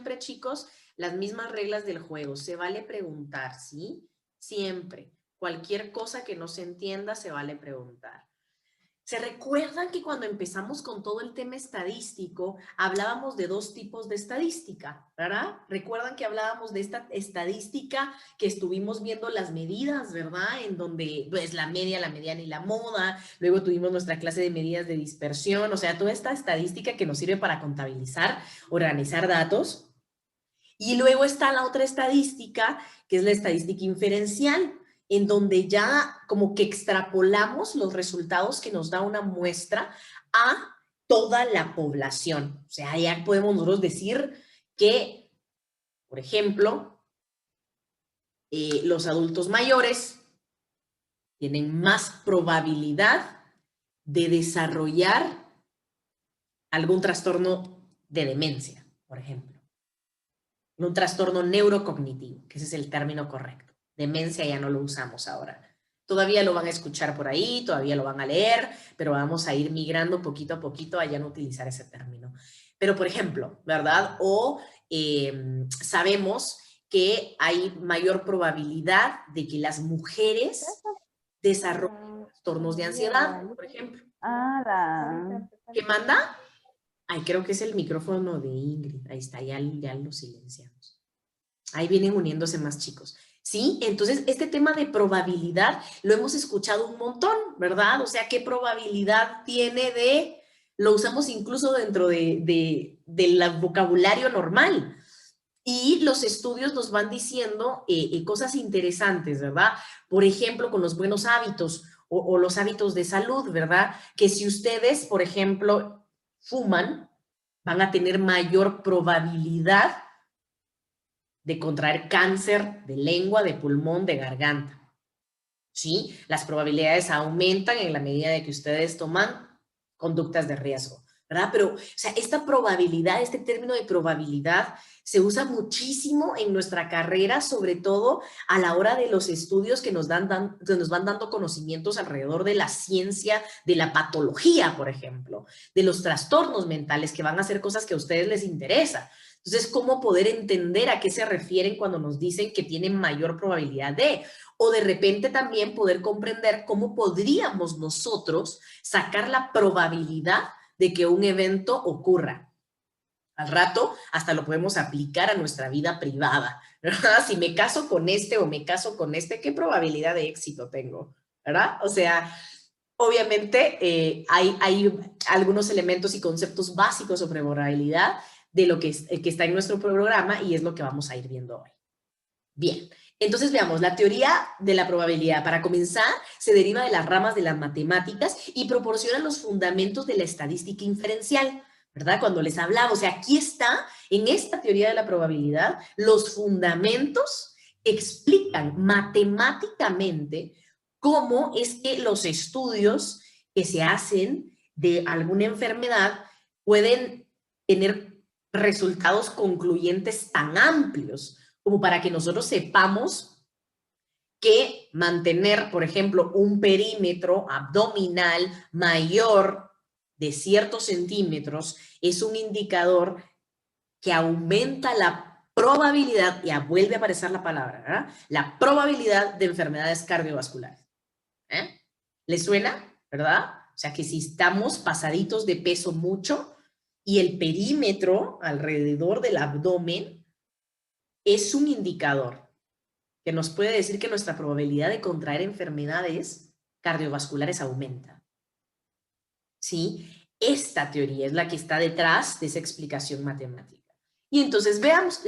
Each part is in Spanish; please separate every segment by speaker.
Speaker 1: siempre, chicos, las mismas reglas del juego. Se vale preguntar, ¿sí? Siempre. Cualquier cosa que no se entienda, se vale preguntar. ¿Se recuerdan que cuando empezamos con todo el tema estadístico, hablábamos de dos tipos de estadística, ¿verdad? ¿Recuerdan que hablábamos de esta estadística que estuvimos viendo las medidas, ¿verdad? En donde, pues, la media, la mediana y la moda. Luego tuvimos nuestra clase de medidas de dispersión. O sea, toda esta estadística que nos sirve para contabilizar, organizar datos. Y luego está la otra estadística, que es la estadística inferencial, en donde ya como que extrapolamos los resultados que nos da una muestra a toda la población. O sea, ya podemos nosotros decir que, por ejemplo, los adultos mayores tienen más probabilidad de desarrollar algún trastorno de demencia, por ejemplo. Un trastorno neurocognitivo, que ese es el término correcto. Demencia ya no lo usamos ahora. Todavía lo van a escuchar por ahí, todavía lo van a leer, pero vamos a ir migrando poquito a poquito a ya no utilizar ese término. Pero, por ejemplo, ¿verdad? O sabemos que hay mayor probabilidad de que las mujeres desarrollen trastornos de ansiedad, por ejemplo. ¿Qué manda? Ay, creo que es el micrófono de Ingrid. Ahí está, ya lo silenciamos. Ahí vienen uniéndose más chicos. ¿Sí? Entonces, este tema de probabilidad lo hemos escuchado un montón, ¿verdad? O sea, ¿qué probabilidad tiene de...? Lo usamos incluso dentro del vocabulario normal. Y los estudios nos van diciendo cosas interesantes, ¿verdad? Por ejemplo, con los buenos hábitos o los hábitos de salud, ¿verdad? Que si ustedes, por ejemplo, fuman, van a tener mayor probabilidad de contraer cáncer de lengua, de pulmón, de garganta. ¿Sí? Las probabilidades aumentan en la medida de que ustedes toman conductas de riesgo, ¿verdad? Pero, o sea, esta probabilidad, este término de probabilidad se usa muchísimo en nuestra carrera, sobre todo a la hora de los estudios que nos van dando conocimientos alrededor de la ciencia, de la patología, por ejemplo, de los trastornos mentales, que van a ser cosas que a ustedes les interesa. Entonces, ¿cómo poder entender a qué se refieren cuando nos dicen que tienen mayor probabilidad de? O de repente también poder comprender cómo podríamos nosotros sacar la probabilidad de que un evento ocurra. Al rato hasta lo podemos aplicar a nuestra vida privada, ¿verdad? Si me caso con este o me caso con este, ¿qué probabilidad de éxito tengo? ¿Verdad? O sea, obviamente hay algunos elementos y conceptos básicos sobre probabilidad de lo que está en nuestro programa y es lo que vamos a ir viendo hoy. Bien, entonces veamos, la teoría de la probabilidad, para comenzar, se deriva de las ramas de las matemáticas y proporciona los fundamentos de la estadística inferencial, ¿verdad? Cuando les hablaba, o sea, aquí está, en esta teoría de la probabilidad, los fundamentos explican matemáticamente cómo es que los estudios que se hacen de alguna enfermedad pueden tener resultados concluyentes tan amplios como para que nosotros sepamos que mantener, por ejemplo, un perímetro abdominal mayor de ciertos centímetros es un indicador que aumenta la probabilidad, ya vuelve a aparecer la palabra, ¿verdad? La probabilidad de enfermedades cardiovasculares. ¿Les suena? ¿Verdad? O sea que si estamos pasaditos de peso mucho y el perímetro alrededor del abdomen es un indicador que nos puede decir que nuestra probabilidad de contraer enfermedades cardiovasculares aumenta. ¿Sí? Esta teoría es la que está detrás de esa explicación matemática. Y entonces veamos,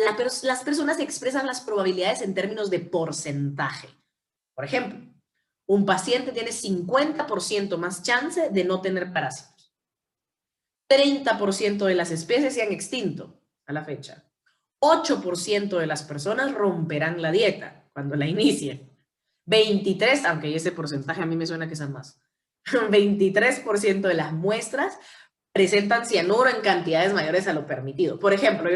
Speaker 1: las personas expresan las probabilidades en términos de porcentaje. Por ejemplo, un paciente tiene 50% más chance de no tener parásitos. 30% de las especies se han extinto a la fecha. 8% de las personas romperán la dieta cuando la inicien. 23, aunque ese porcentaje a mí me suena que son más. 23% de las muestras presentan cianuro en cantidades mayores a lo permitido. Por ejemplo,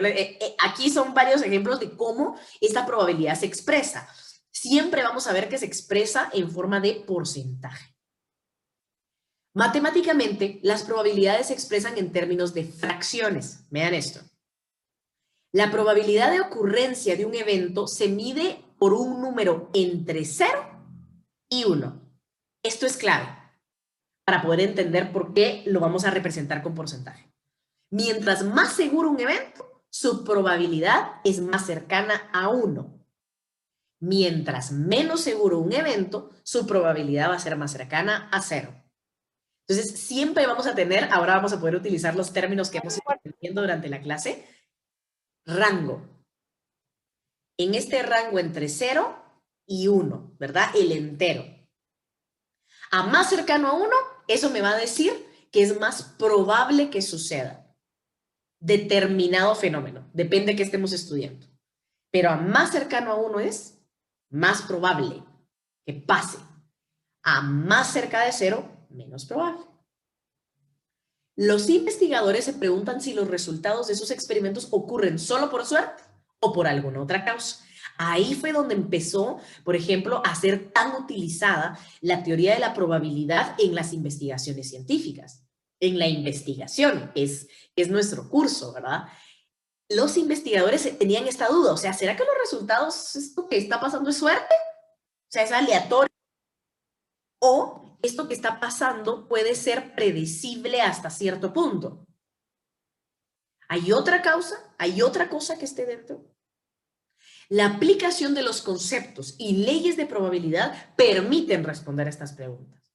Speaker 1: aquí son varios ejemplos de cómo esta probabilidad se expresa. Siempre vamos a ver que se expresa en forma de porcentaje. Matemáticamente, las probabilidades se expresan en términos de fracciones. Vean esto. La probabilidad de ocurrencia de un evento se mide por un número entre 0 y 1. Esto es clave para poder entender por qué lo vamos a representar con porcentaje. Mientras más seguro un evento, su probabilidad es más cercana a 1. Mientras menos seguro un evento, su probabilidad va a ser más cercana a 0. Entonces, siempre vamos a tener, ahora vamos a poder utilizar los términos que hemos ido aprendiendo durante la clase, rango. En este rango entre 0 y 1, ¿verdad? El entero. A más cercano a 1, eso me va a decir que es más probable que suceda determinado fenómeno. Depende de qué estemos estudiando. Pero a más cercano a 1 es más probable que pase. A más cerca de 0, menos probable. Los investigadores se preguntan si los resultados de esos experimentos ocurren solo por suerte o por alguna otra causa. Ahí fue donde empezó, por ejemplo, a ser tan utilizada la teoría de la probabilidad en las investigaciones científicas. En la investigación, es nuestro curso, ¿verdad? Los investigadores tenían esta duda, o sea, ¿será que los resultados, esto que está pasando es suerte? O sea, es aleatorio. O esto que está pasando puede ser predecible hasta cierto punto. ¿Hay otra causa? ¿Hay otra cosa que esté dentro? La aplicación de los conceptos y leyes de probabilidad permiten responder a estas preguntas.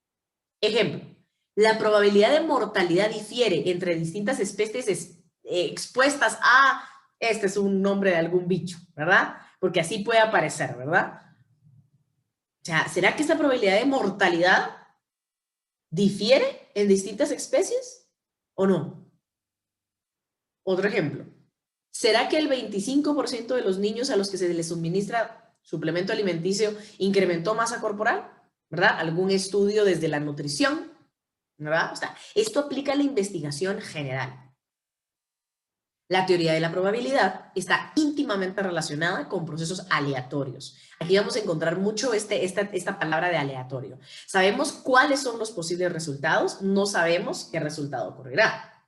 Speaker 1: Ejemplo, la probabilidad de mortalidad difiere entre distintas especies expuestas a, este es un nombre de algún bicho, ¿verdad? Porque así puede aparecer, ¿verdad? O sea, ¿será que esta probabilidad de mortalidad difiere en distintas especies o no? Otro ejemplo, ¿será que el 25% de los niños a los que se les suministra suplemento alimenticio incrementó masa corporal? ¿Verdad? ¿Algún estudio desde la nutrición? ¿Verdad? O sea, esto aplica a la investigación general. La teoría de la probabilidad está íntimamente relacionada con procesos aleatorios. Aquí vamos a encontrar mucho esta palabra de aleatorio. Sabemos cuáles son los posibles resultados, no sabemos qué resultado ocurrirá.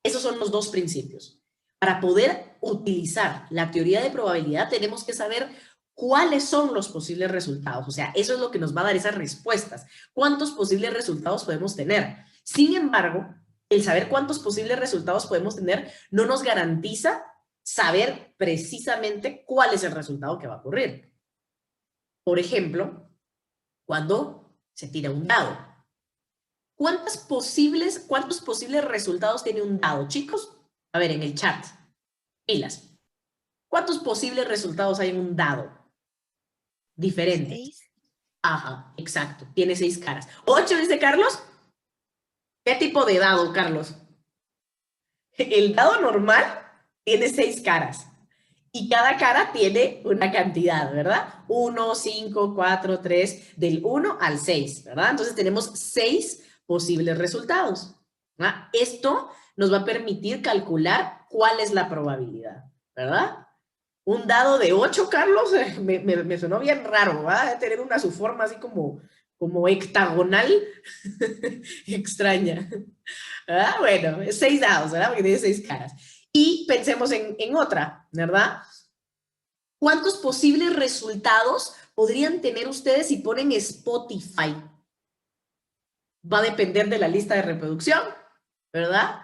Speaker 1: Esos son los dos principios. Para poder utilizar la teoría de probabilidad tenemos que saber cuáles son los posibles resultados. O sea, eso es lo que nos va a dar esas respuestas. ¿Cuántos posibles resultados podemos tener? Sin embargo, el saber cuántos posibles resultados podemos tener no nos garantiza saber precisamente cuál es el resultado que va a ocurrir. Por ejemplo, cuando se tira un dado. ¿Cuántos posibles resultados tiene un dado, chicos? A ver, en el chat. Pilas. ¿Cuántos posibles resultados hay en un dado? Diferentes.
Speaker 2: 6.
Speaker 1: Ajá, exacto. Tiene 6 caras. 8, dice Carlos. ¿Qué tipo de dado, Carlos? El dado normal tiene 6 caras. Y cada cara tiene una cantidad, ¿verdad? 1, 5, 4, 3, del 1 al 6, ¿verdad? Entonces tenemos 6 posibles resultados. ¿Verdad? Esto nos va a permitir calcular cuál es la probabilidad, ¿verdad? Un dado de 8, Carlos, me sonó bien raro, ¿va? De tener una su forma así como hectagonal, extraña. ¿Verdad? Bueno, 6 dados, ¿verdad? Porque tiene 6 caras. Y pensemos en otra, ¿verdad? ¿Cuántos posibles resultados podrían tener ustedes si ponen Spotify? Va a depender de la lista de reproducción, ¿verdad?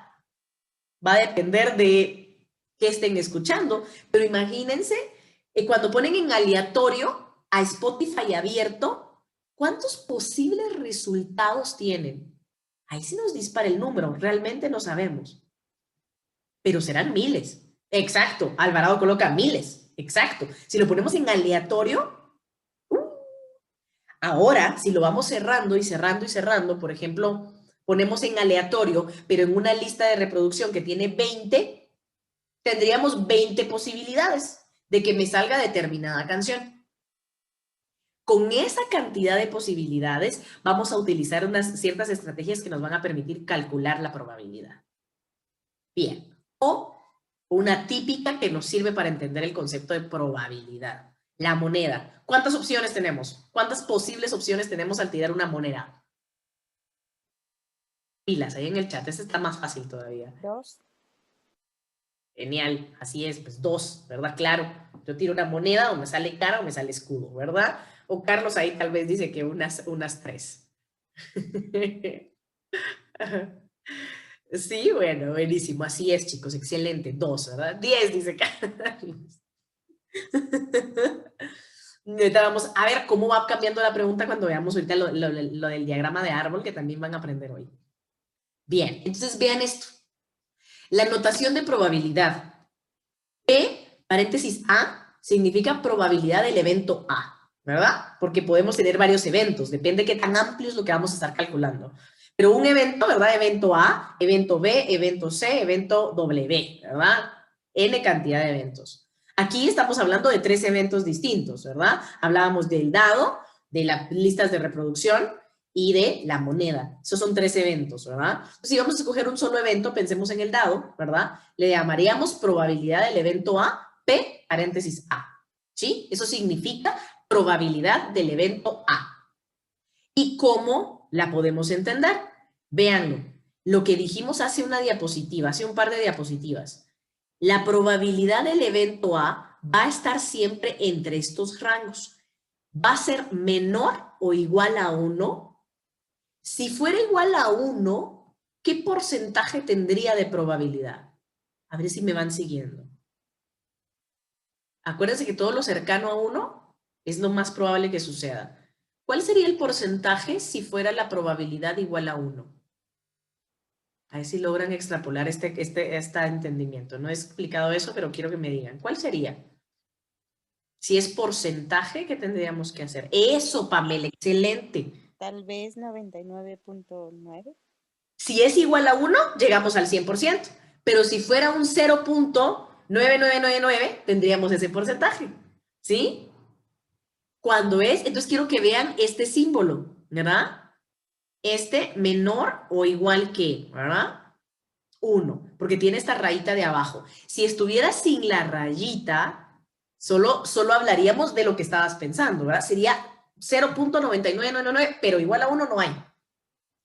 Speaker 1: Va a depender de qué estén escuchando. Pero imagínense, cuando ponen en aleatorio a Spotify abierto, ¿cuántos posibles resultados tienen? Ahí sí nos dispara el número, realmente no sabemos. Pero serán miles. Exacto, Alvarado coloca miles. Exacto. Si lo ponemos en aleatorio, ahora, si lo vamos cerrando y cerrando y cerrando, por ejemplo, ponemos en aleatorio, pero en una lista de reproducción que tiene 20, tendríamos 20 posibilidades de que me salga determinada canción. Con esa cantidad de posibilidades, vamos a utilizar unas ciertas estrategias que nos van a permitir calcular la probabilidad. Bien. O una típica que nos sirve para entender el concepto de probabilidad. La moneda. ¿Cuántas opciones tenemos? ¿Cuántas posibles opciones tenemos al tirar una moneda? Pilas, ahí en el chat. Este está más fácil todavía.
Speaker 2: 2.
Speaker 1: Genial, así es, pues 2, ¿verdad? Claro, yo tiro una moneda o me sale cara o me sale escudo, ¿verdad? O Carlos ahí tal vez dice que unas 3. Sí, bueno, buenísimo, así es, chicos, excelente, 2, ¿verdad? 10, dice Carlos. Ahorita vamos a ver cómo va cambiando la pregunta cuando veamos ahorita lo del diagrama de árbol que también van a aprender hoy. Bien, entonces vean esto. La notación de probabilidad. P, paréntesis A, significa probabilidad del evento A, ¿verdad? Porque podemos tener varios eventos, depende de qué tan amplio es lo que vamos a estar calculando. Pero un evento, ¿verdad? Evento A, evento B, evento C, evento W, ¿verdad? N cantidad de eventos. Aquí estamos hablando de 3 eventos distintos, ¿verdad? Hablábamos del dado, de las listas de reproducción y de la moneda. Esos son 3 eventos, ¿verdad? Entonces, si vamos a escoger un solo evento, pensemos en el dado, ¿verdad? Le llamaríamos probabilidad del evento A, P, paréntesis A, ¿sí? Eso significa probabilidad del evento A. ¿Y cómo la podemos entender? Véanlo, lo que dijimos hace una diapositiva, hace un par de diapositivas. La probabilidad del evento A va a estar siempre entre estos rangos. Va a ser menor o igual a 1. Si fuera igual a 1, ¿qué porcentaje tendría de probabilidad? A ver si me van siguiendo. Acuérdense que todo lo cercano a 1 es lo más probable que suceda. ¿Cuál sería el porcentaje si fuera la probabilidad igual a 1? A ver si logran extrapolar este entendimiento. No he explicado eso, pero quiero que me digan. ¿Cuál sería? Si es porcentaje, ¿qué tendríamos que hacer? Eso, Pamela, excelente.
Speaker 2: Tal vez 99.9.
Speaker 1: Si es igual a 1, llegamos al 100%. Pero si fuera un 0.9999, tendríamos ese porcentaje. ¿Sí? Cuando es, entonces quiero que vean este símbolo, ¿verdad? Este menor o igual que, ¿verdad? 1, porque tiene esta rayita de abajo. Si estuviera sin la rayita, solo hablaríamos de lo que estabas pensando, ¿verdad? Sería 0.99999, pero igual a 1 no hay.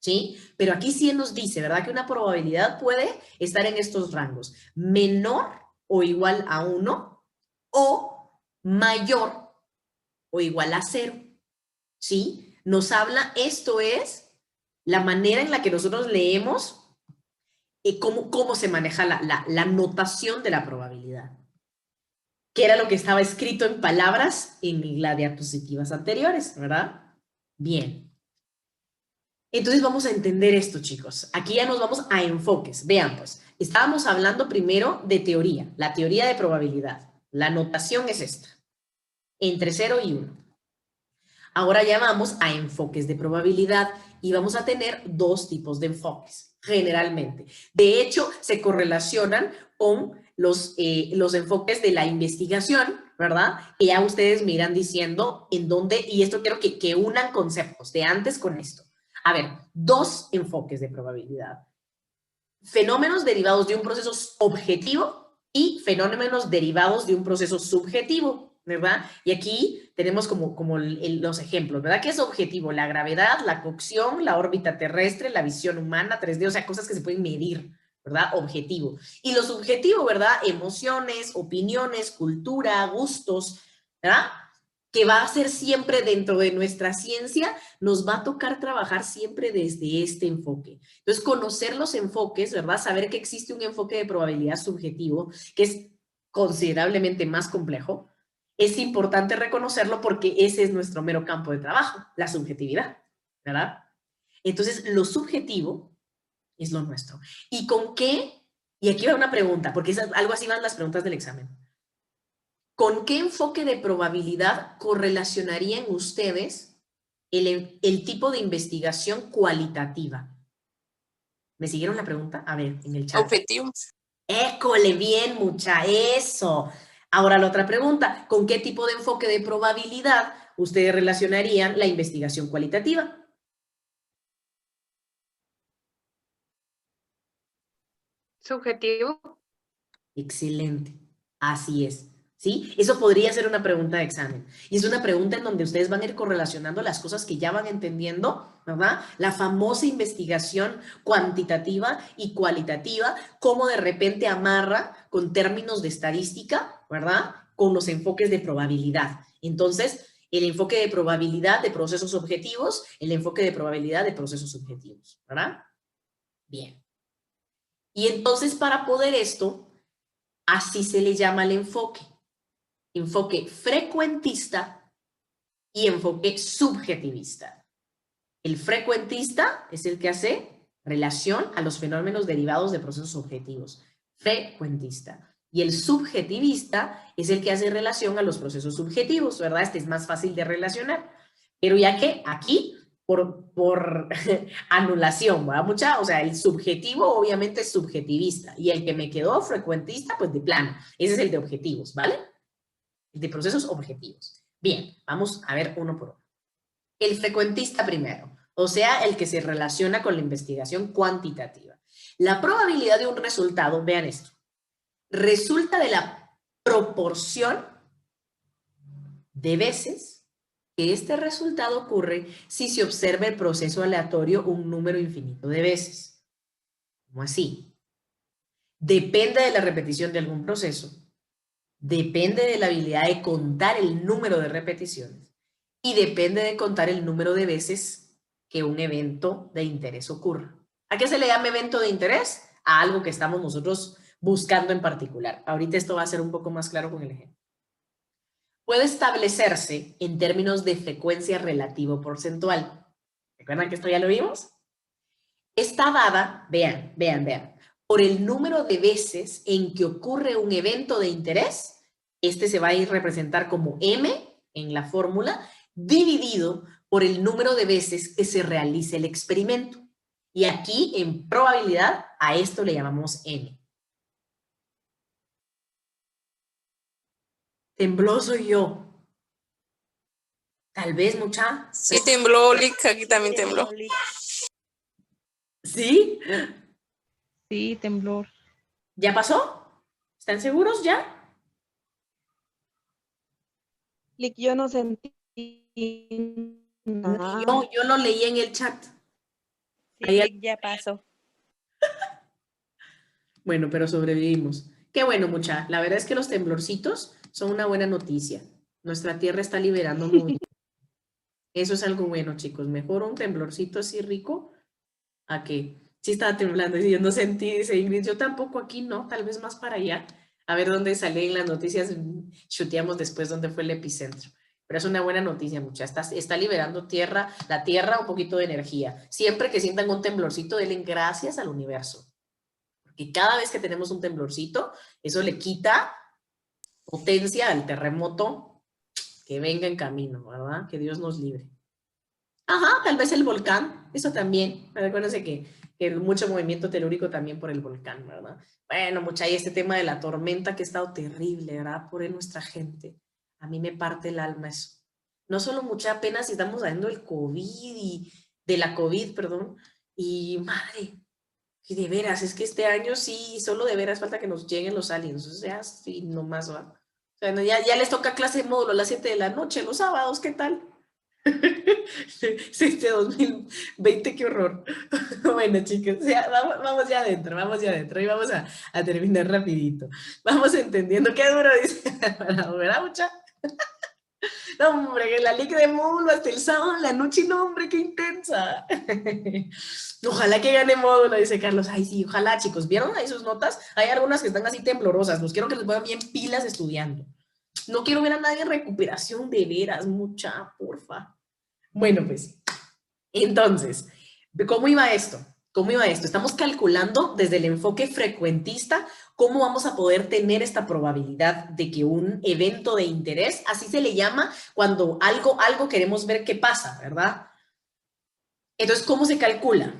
Speaker 1: ¿Sí? Pero aquí sí nos dice, ¿verdad? Que una probabilidad puede estar en estos rangos. Menor o igual a 1 o mayor o igual a 0. ¿Sí? Nos habla, esto es la manera en la que nosotros leemos cómo se maneja la notación de la probabilidad, que era lo que estaba escrito en palabras en las diapositivas anteriores, ¿verdad? Bien. Entonces vamos a entender esto, chicos. Aquí ya nos vamos a enfoques. Vean, pues, estábamos hablando primero de teoría, la teoría de probabilidad. La notación es esta, entre 0 y 1. Ahora ya vamos a enfoques de probabilidad y vamos a tener 2 tipos de enfoques, generalmente. De hecho, se correlacionan con los enfoques de la investigación, ¿verdad? Que ya ustedes me irán diciendo en dónde, y esto quiero que unan conceptos de antes con esto. A ver, 2 enfoques de probabilidad. Fenómenos derivados de un proceso objetivo y fenómenos derivados de un proceso subjetivo, ¿verdad? Y aquí tenemos como los ejemplos, ¿verdad? ¿Qué es objetivo? La gravedad, la cocción, la órbita terrestre, la visión humana, 3D, o sea, cosas que se pueden medir, ¿verdad? Objetivo. Y lo subjetivo, ¿verdad? Emociones, opiniones, cultura, gustos, ¿verdad? Que va a ser siempre dentro de nuestra ciencia, nos va a tocar trabajar siempre desde este enfoque. Entonces, conocer los enfoques, ¿verdad? Saber que existe un enfoque de probabilidad subjetivo, que es considerablemente más complejo, es importante reconocerlo porque ese es nuestro mero campo de trabajo, la subjetividad, ¿verdad? Entonces, lo subjetivo es lo nuestro. ¿Y con qué? Y aquí va una pregunta, porque es algo así van las preguntas del examen. ¿Con qué enfoque de probabilidad correlacionarían ustedes el tipo de investigación cualitativa? ¿Me siguieron la pregunta? A ver, en el chat.
Speaker 3: Objetivos.
Speaker 1: École, bien, mucha, eso. Ahora la otra pregunta, ¿con qué tipo de enfoque de probabilidad ustedes relacionarían la investigación cualitativa?
Speaker 3: Subjetivo.
Speaker 1: Excelente, así es. ¿Sí? Eso podría ser una pregunta de examen. Y es una pregunta en donde ustedes van a ir correlacionando las cosas que ya van entendiendo, ¿verdad? La famosa investigación cuantitativa y cualitativa, cómo de repente amarra con términos de estadística, ¿verdad? Con los enfoques de probabilidad. Entonces, el enfoque de probabilidad de procesos objetivos, el enfoque de probabilidad de procesos subjetivos, ¿verdad? Bien. Y entonces, para poder esto, así se le llama el enfoque. Enfoque frecuentista y enfoque subjetivista. El frecuentista es el que hace relación a los fenómenos derivados de procesos objetivos. Frecuentista. Y el subjetivista es el que hace relación a los procesos subjetivos, ¿verdad? Este es más fácil de relacionar. Pero ya que aquí, por anulación, ¿verdad? Mucha, o sea, el subjetivo obviamente es subjetivista. Y el que me quedó frecuentista, pues de plano. Ese es el de objetivos, ¿vale? De procesos objetivos. Bien, vamos a ver uno por uno. El frecuentista primero, o sea, el que se relaciona con la investigación cuantitativa. La probabilidad de un resultado, vean esto, resulta de la proporción de veces que este resultado ocurre si se observa el proceso aleatorio un número infinito de veces. ¿Cómo así? Depende de la repetición de algún proceso. Depende de la habilidad de contar el número de repeticiones y depende de contar el número de veces que un evento de interés ocurra. ¿A qué se le llama evento de interés? A algo que estamos nosotros buscando en particular. Ahorita esto va a ser un poco más claro con el ejemplo. Puede establecerse en términos de frecuencia relativo porcentual. ¿Recuerdan que esto ya lo vimos? Está dada, vean, por el número de veces en que ocurre un evento de interés. Este se va a ir a representar como M en la fórmula, dividido por el número de veces que se realice el experimento. Y aquí, en probabilidad, a esto le llamamos N. Tembló soy yo. Tal vez, mucha.
Speaker 3: Sí tembló, Lick, aquí también tembló.
Speaker 1: ¿Sí?
Speaker 2: Sí, temblor.
Speaker 1: ¿Ya pasó? ¿Están seguros ya?
Speaker 2: Lick, yo no sentí nada.
Speaker 1: Yo lo leí en el chat.
Speaker 2: Sí,
Speaker 1: Ahí-
Speaker 2: Lick, ya pasó.
Speaker 1: Bueno, pero sobrevivimos. Qué bueno, mucha. La verdad es que los temblorcitos son una buena noticia. Nuestra tierra está liberando muy. Eso es algo bueno, chicos. Mejor un temblorcito así rico a que sí estaba temblando. Y yo no sentí, dice Ingrid, yo tampoco aquí, no, tal vez más para allá. A ver dónde salen las noticias. Chuteamos después dónde fue el epicentro. Pero es una buena noticia, mucha. Está liberando tierra, la tierra, un poquito de energía. Siempre que sientan un temblorcito, denle gracias al universo. Porque cada vez que tenemos un temblorcito, eso le quita potencia al terremoto que venga en camino, ¿verdad? Que Dios nos libre. Ajá, tal vez el volcán, eso también. Acuérdense que mucho movimiento telúrico también por el volcán, ¿verdad? Bueno, mucha, y este tema de la tormenta que ha estado terrible, ¿verdad? Por nuestra gente. A mí me parte el alma eso. No solo mucha, apenas estamos hablando del COVID y de la COVID, perdón, y madre, y de veras, es que este año sí, solo de veras falta que nos lleguen los aliens, o sea, sí, nomás va. O sea, ya les toca clase de módulo a las 7 de la noche, los sábados, ¿qué tal? Sí, este 2020, qué horror. Bueno, chicos, ya, vamos ya adentro, y vamos a terminar rapidito. Vamos entendiendo qué duro dice, ¿verdad, mucha? No, hombre, que la liga de módulo hasta el sábado en la noche, no, hombre, qué intensa. Ojalá que gane módulo, dice Carlos. Ay, sí, ojalá, chicos. ¿Vieron ahí sus notas? Hay algunas que están así temblorosas. Los quiero que les vayan bien pilas estudiando. No quiero ver a nadie en recuperación, de veras, mucha, porfa. Bueno, pues, entonces, ¿cómo iba esto? ¿Cómo iba esto? Estamos calculando desde el enfoque frecuentista cómo vamos a poder tener esta probabilidad de que un evento de interés, así se le llama cuando algo queremos ver qué pasa, ¿verdad? Entonces, ¿cómo se calcula?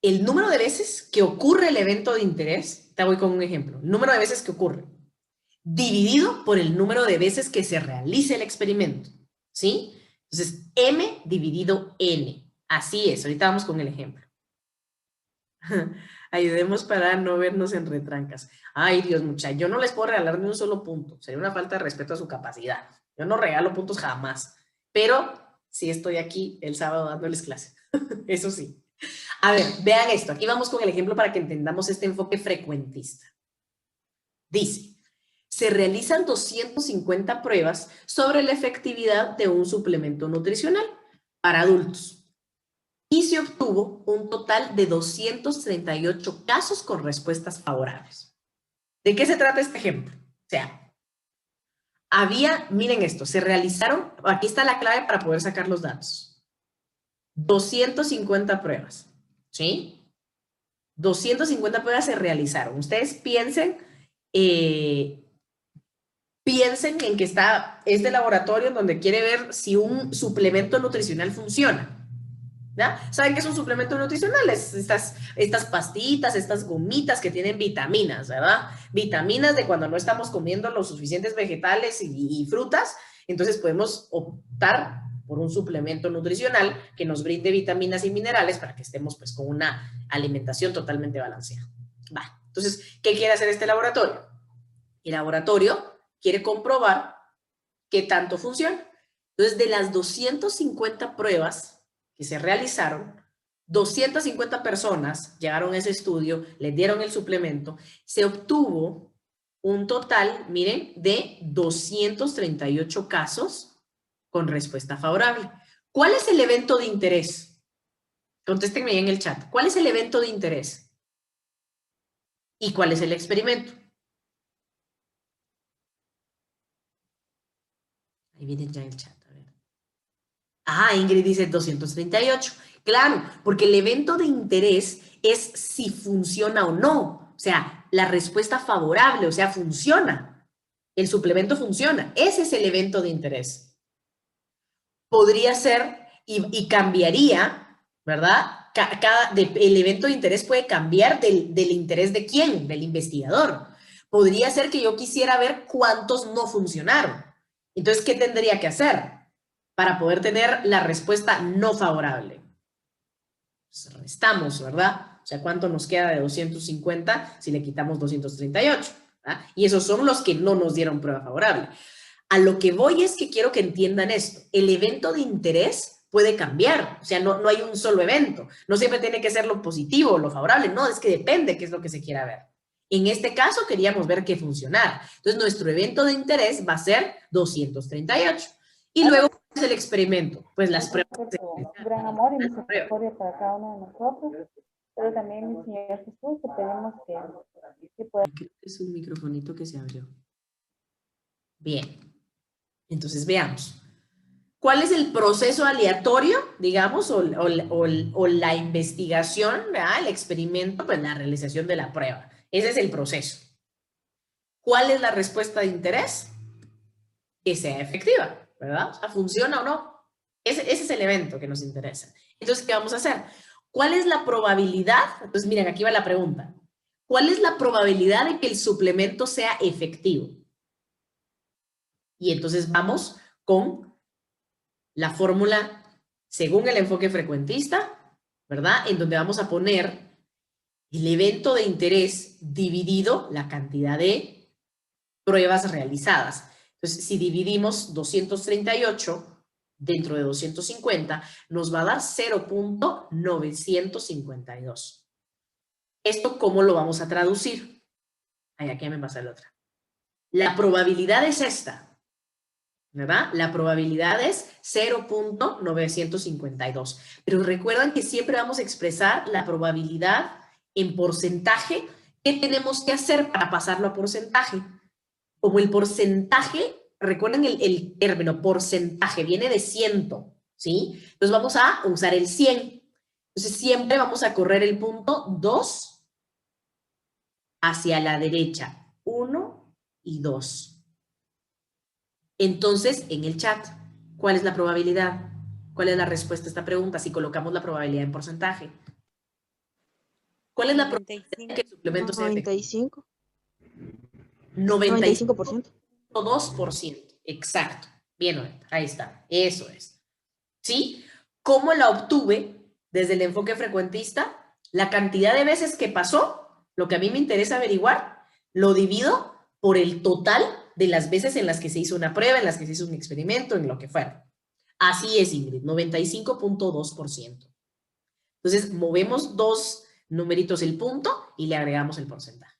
Speaker 1: El número de veces que ocurre el evento de interés, te voy con un ejemplo, el número de veces que ocurre, dividido por el número de veces que se realice el experimento, ¿sí? Entonces, M dividido N. Así es, ahorita vamos con el ejemplo. Ayudemos para no vernos en retrancas. Ay, Dios, muchacha, yo no les puedo regalar ni un solo punto. Sería una falta de respeto a su capacidad. Yo no regalo puntos jamás. Pero sí estoy aquí el sábado dándoles clase. Eso sí. A ver, vean esto. Aquí vamos con el ejemplo para que entendamos este enfoque frecuentista. Dice, se realizan 250 pruebas sobre la efectividad de un suplemento nutricional para adultos y se obtuvo un total de 238 casos con respuestas favorables. ¿De qué se trata este ejemplo? O sea, miren esto, se realizaron, aquí está la clave para poder sacar los datos, 250 pruebas, ¿sí? 250 pruebas se realizaron. Ustedes piensen en que está este laboratorio donde quiere ver si un suplemento nutricional funciona. ¿Ya? ¿Saben qué es un suplemento nutricional? Es estas pastitas, estas gomitas que tienen vitaminas, ¿verdad? Vitaminas de cuando no estamos comiendo los suficientes vegetales y frutas, entonces podemos optar por un suplemento nutricional que nos brinde vitaminas y minerales para que estemos pues con una alimentación totalmente balanceada. Va. Entonces, ¿qué quiere hacer este laboratorio? El laboratorio quiere comprobar qué tanto funciona. Entonces, de las 250 pruebas que se realizaron, 250 personas llegaron a ese estudio, les dieron el suplemento, se obtuvo un total, miren, de 238 casos con respuesta favorable. ¿Cuál es el evento de interés? Contéstenme ahí en el chat. ¿Cuál es el evento de interés? ¿Y cuál es el experimento? Ahí viene ya el chat. Ah, Ingrid dice 238. Claro, porque el evento de interés es si funciona o no. O sea, la respuesta favorable, o sea, funciona. El suplemento funciona. Ese es el evento de interés. Podría ser y cambiaría, ¿verdad? El evento de interés puede cambiar del interés de quién, del investigador. Podría ser que yo quisiera ver cuántos no funcionaron. Entonces, ¿qué tendría que hacer para poder tener la respuesta no favorable? Pues restamos, ¿verdad? O sea, ¿cuánto nos queda de 250 si le quitamos 238? ¿verdad? Y esos son los que no nos dieron prueba favorable. A lo que voy es que quiero que entiendan esto. El evento de interés puede cambiar. O sea, no hay un solo evento. No siempre tiene que ser lo positivo o lo favorable. No, es que depende qué es lo que se quiera ver. En este caso queríamos ver que funcionara. Entonces, nuestro evento de interés va a ser 238. Y luego es el experimento. Pues las pruebas.
Speaker 4: Gran amor y misericordia para cada uno de nosotros. Pero también, mi Señor Jesús, te pedimos que pueda...
Speaker 1: Creo que es un microfonito que se abrió. Bien. Entonces, veamos. ¿Cuál es el proceso aleatorio, digamos, o la investigación, ¿verdad? El experimento, pues la realización de la prueba? Ese es el proceso. ¿Cuál es la respuesta de interés? Que sea efectiva, ¿verdad? O sea, ¿funciona o no? Ese es el evento que nos interesa. Entonces, ¿qué vamos a hacer? ¿Cuál es la probabilidad? Entonces, miren, aquí va la pregunta. ¿Cuál es la probabilidad de que el suplemento sea efectivo? Y entonces vamos con la fórmula según el enfoque frecuentista, ¿verdad? En donde vamos a poner el evento de interés dividido la cantidad de pruebas realizadas. Entonces, si dividimos 238 dentro de 250, nos va a dar 0.952. ¿Esto cómo lo vamos a traducir? Ay, aquí me pasa la otra. La probabilidad es esta, ¿verdad? La probabilidad es 0.952. Pero recuerdan que siempre vamos a expresar la probabilidad en porcentaje. ¿Qué tenemos que hacer para pasarlo a porcentaje? Como el porcentaje, recuerden el término porcentaje, viene de 100, ¿sí? Entonces vamos a usar el 100. Entonces siempre vamos a correr el punto 2 hacia la derecha. 1 y 2. Entonces, en el chat, ¿cuál es la probabilidad? ¿Cuál es la respuesta a esta pregunta si colocamos la probabilidad en porcentaje? ¿Cuál es la probabilidad de que el suplemento sea efectivo? 95%. 2%. Exacto. Bien, ahí está. Eso es. ¿Sí? ¿Cómo la obtuve desde el enfoque frecuentista? La cantidad de veces que pasó, lo que a mí me interesa averiguar, lo divido por el total de las veces en las que se hizo una prueba, en las que se hizo un experimento, en lo que fuera. Así es, Ingrid, 95.2%. Entonces, movemos dos numeritos el punto y le agregamos el porcentaje.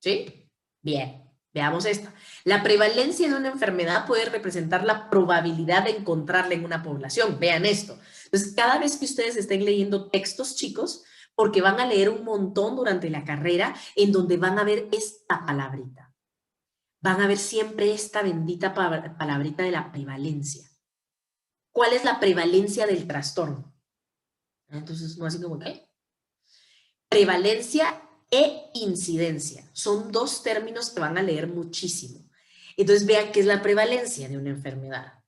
Speaker 1: ¿Sí? Bien, veamos esta. La prevalencia de una enfermedad puede representar la probabilidad de encontrarla en una población. Vean esto. Entonces, cada vez que ustedes estén leyendo textos, chicos, porque van a leer un montón durante la carrera en donde van a ver esta palabrita. Van a ver siempre esta bendita palabrita de la prevalencia. ¿Cuál es la prevalencia del trastorno? Entonces, no así como que. Prevalencia e incidencia. Son dos términos que van a leer muchísimo. Entonces, vean qué es la prevalencia de una enfermedad.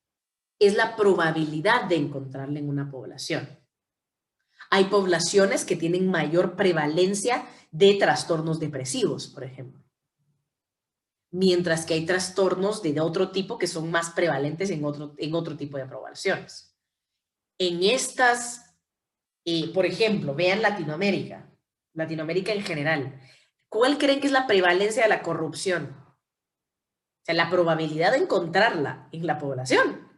Speaker 1: Es la probabilidad de encontrarla en una población. Hay poblaciones que tienen mayor prevalencia de trastornos depresivos, por ejemplo. Mientras que hay trastornos de otro tipo que son más prevalentes en otro tipo de poblaciones. En estas, por ejemplo, vean Latinoamérica en general. ¿Cuál creen que es la prevalencia de la corrupción? O sea, la probabilidad de encontrarla en la población.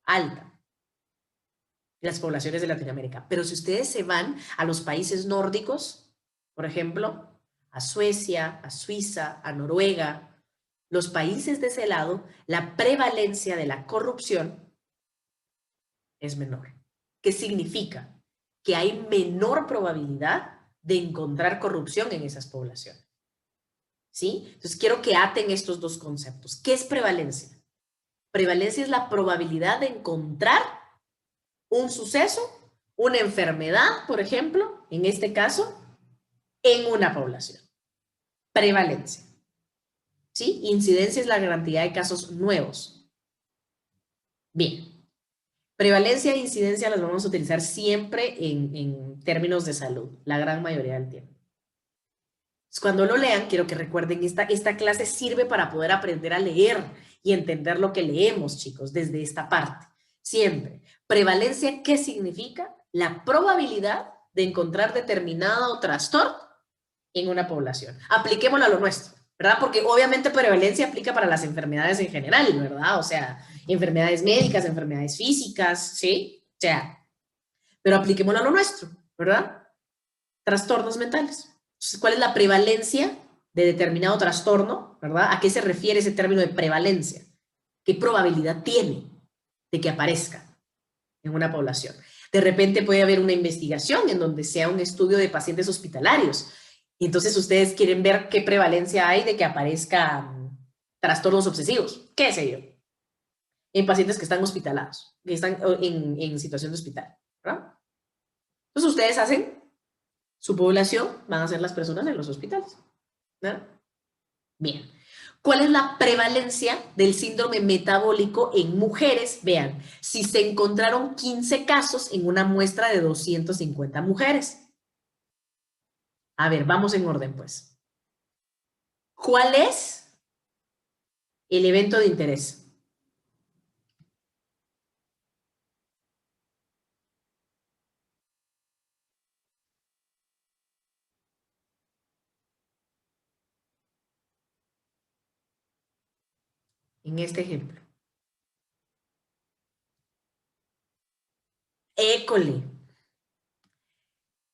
Speaker 1: Alta. Las poblaciones de Latinoamérica. Pero si ustedes se van a los países nórdicos, por ejemplo, a Suecia, a Suiza, a Noruega, los países de ese lado, la prevalencia de la corrupción es menor. ¿Qué significa? Que hay menor probabilidad de encontrar corrupción en esas poblaciones. ¿Sí? Entonces quiero que aten estos dos conceptos. ¿Qué es prevalencia? Prevalencia es la probabilidad de encontrar un suceso, una enfermedad, por ejemplo, en este caso, en una población. Prevalencia. ¿Sí? Incidencia es la cantidad de casos nuevos. Bien. Prevalencia e incidencia las vamos a utilizar siempre en términos de salud, la gran mayoría del tiempo. Cuando lo lean, quiero que recuerden, esta clase sirve para poder aprender a leer y entender lo que leemos, chicos, desde esta parte. Siempre. Prevalencia, ¿qué significa? La probabilidad de encontrar determinado trastorno en una población. Apliquémoslo a lo nuestro, ¿verdad? Porque obviamente prevalencia aplica para las enfermedades en general, ¿verdad? O sea, enfermedades médicas, enfermedades físicas, ¿sí? O sea, pero apliquémoslo a lo nuestro, ¿verdad? Trastornos mentales. Entonces, ¿cuál es la prevalencia de determinado trastorno, ¿verdad? ¿A qué se refiere ese término de prevalencia? ¿Qué probabilidad tiene de que aparezca en una población? De repente puede haber una investigación en donde sea un estudio de pacientes hospitalarios. Y entonces ustedes quieren ver qué prevalencia hay de que aparezcan trastornos obsesivos, qué sé yo, en pacientes que están hospitalados, que están en situación de hospital, ¿verdad? Entonces ustedes hacen su población, van a ser las personas en los hospitales, ¿verdad? Bien. ¿Cuál es la prevalencia del síndrome metabólico en mujeres? Vean, si se encontraron 15 casos en una muestra de 250 mujeres. A ver, vamos en orden, pues. ¿Cuál es el evento de interés? En este ejemplo. École.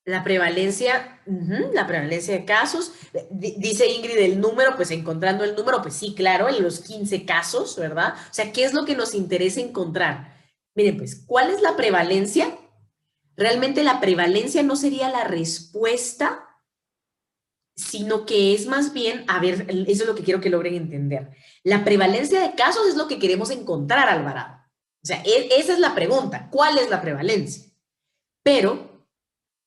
Speaker 1: La prevalencia de casos, dice Ingrid el número, pues encontrando el número, pues sí, claro, en los 15 casos, ¿verdad? O sea, ¿qué es lo que nos interesa encontrar? Miren, pues, ¿cuál es la prevalencia? Realmente la prevalencia no sería la respuesta, sino que es más bien, a ver, eso es lo que quiero que logren entender. La prevalencia de casos es lo que queremos encontrar, Alvarado. O sea, esa es la pregunta, ¿cuál es la prevalencia? Pero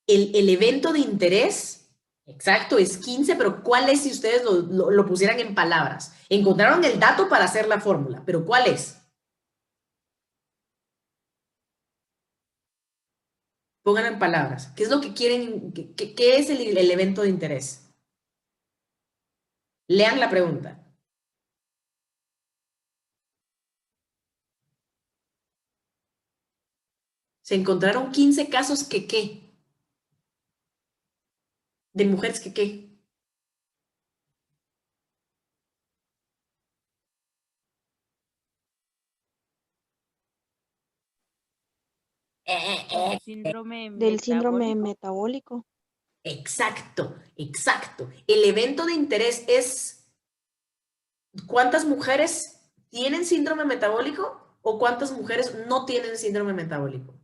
Speaker 1: el evento de interés, exacto, es 15, pero ¿cuál es si ustedes lo pusieran en palabras? Encontraron el dato para hacer la fórmula, pero ¿cuál es? Pónganlo en palabras. ¿Qué es lo que quieren? ¿Qué es el evento de interés? Lean la pregunta. Se encontraron 15 casos que ¿qué? ¿De mujeres que qué?
Speaker 5: Del síndrome
Speaker 2: Del síndrome
Speaker 5: metabólico.
Speaker 2: metabólico.
Speaker 1: Exacto, exacto. El evento de interés es ¿cuántas mujeres tienen síndrome metabólico o cuántas mujeres no tienen síndrome metabólico?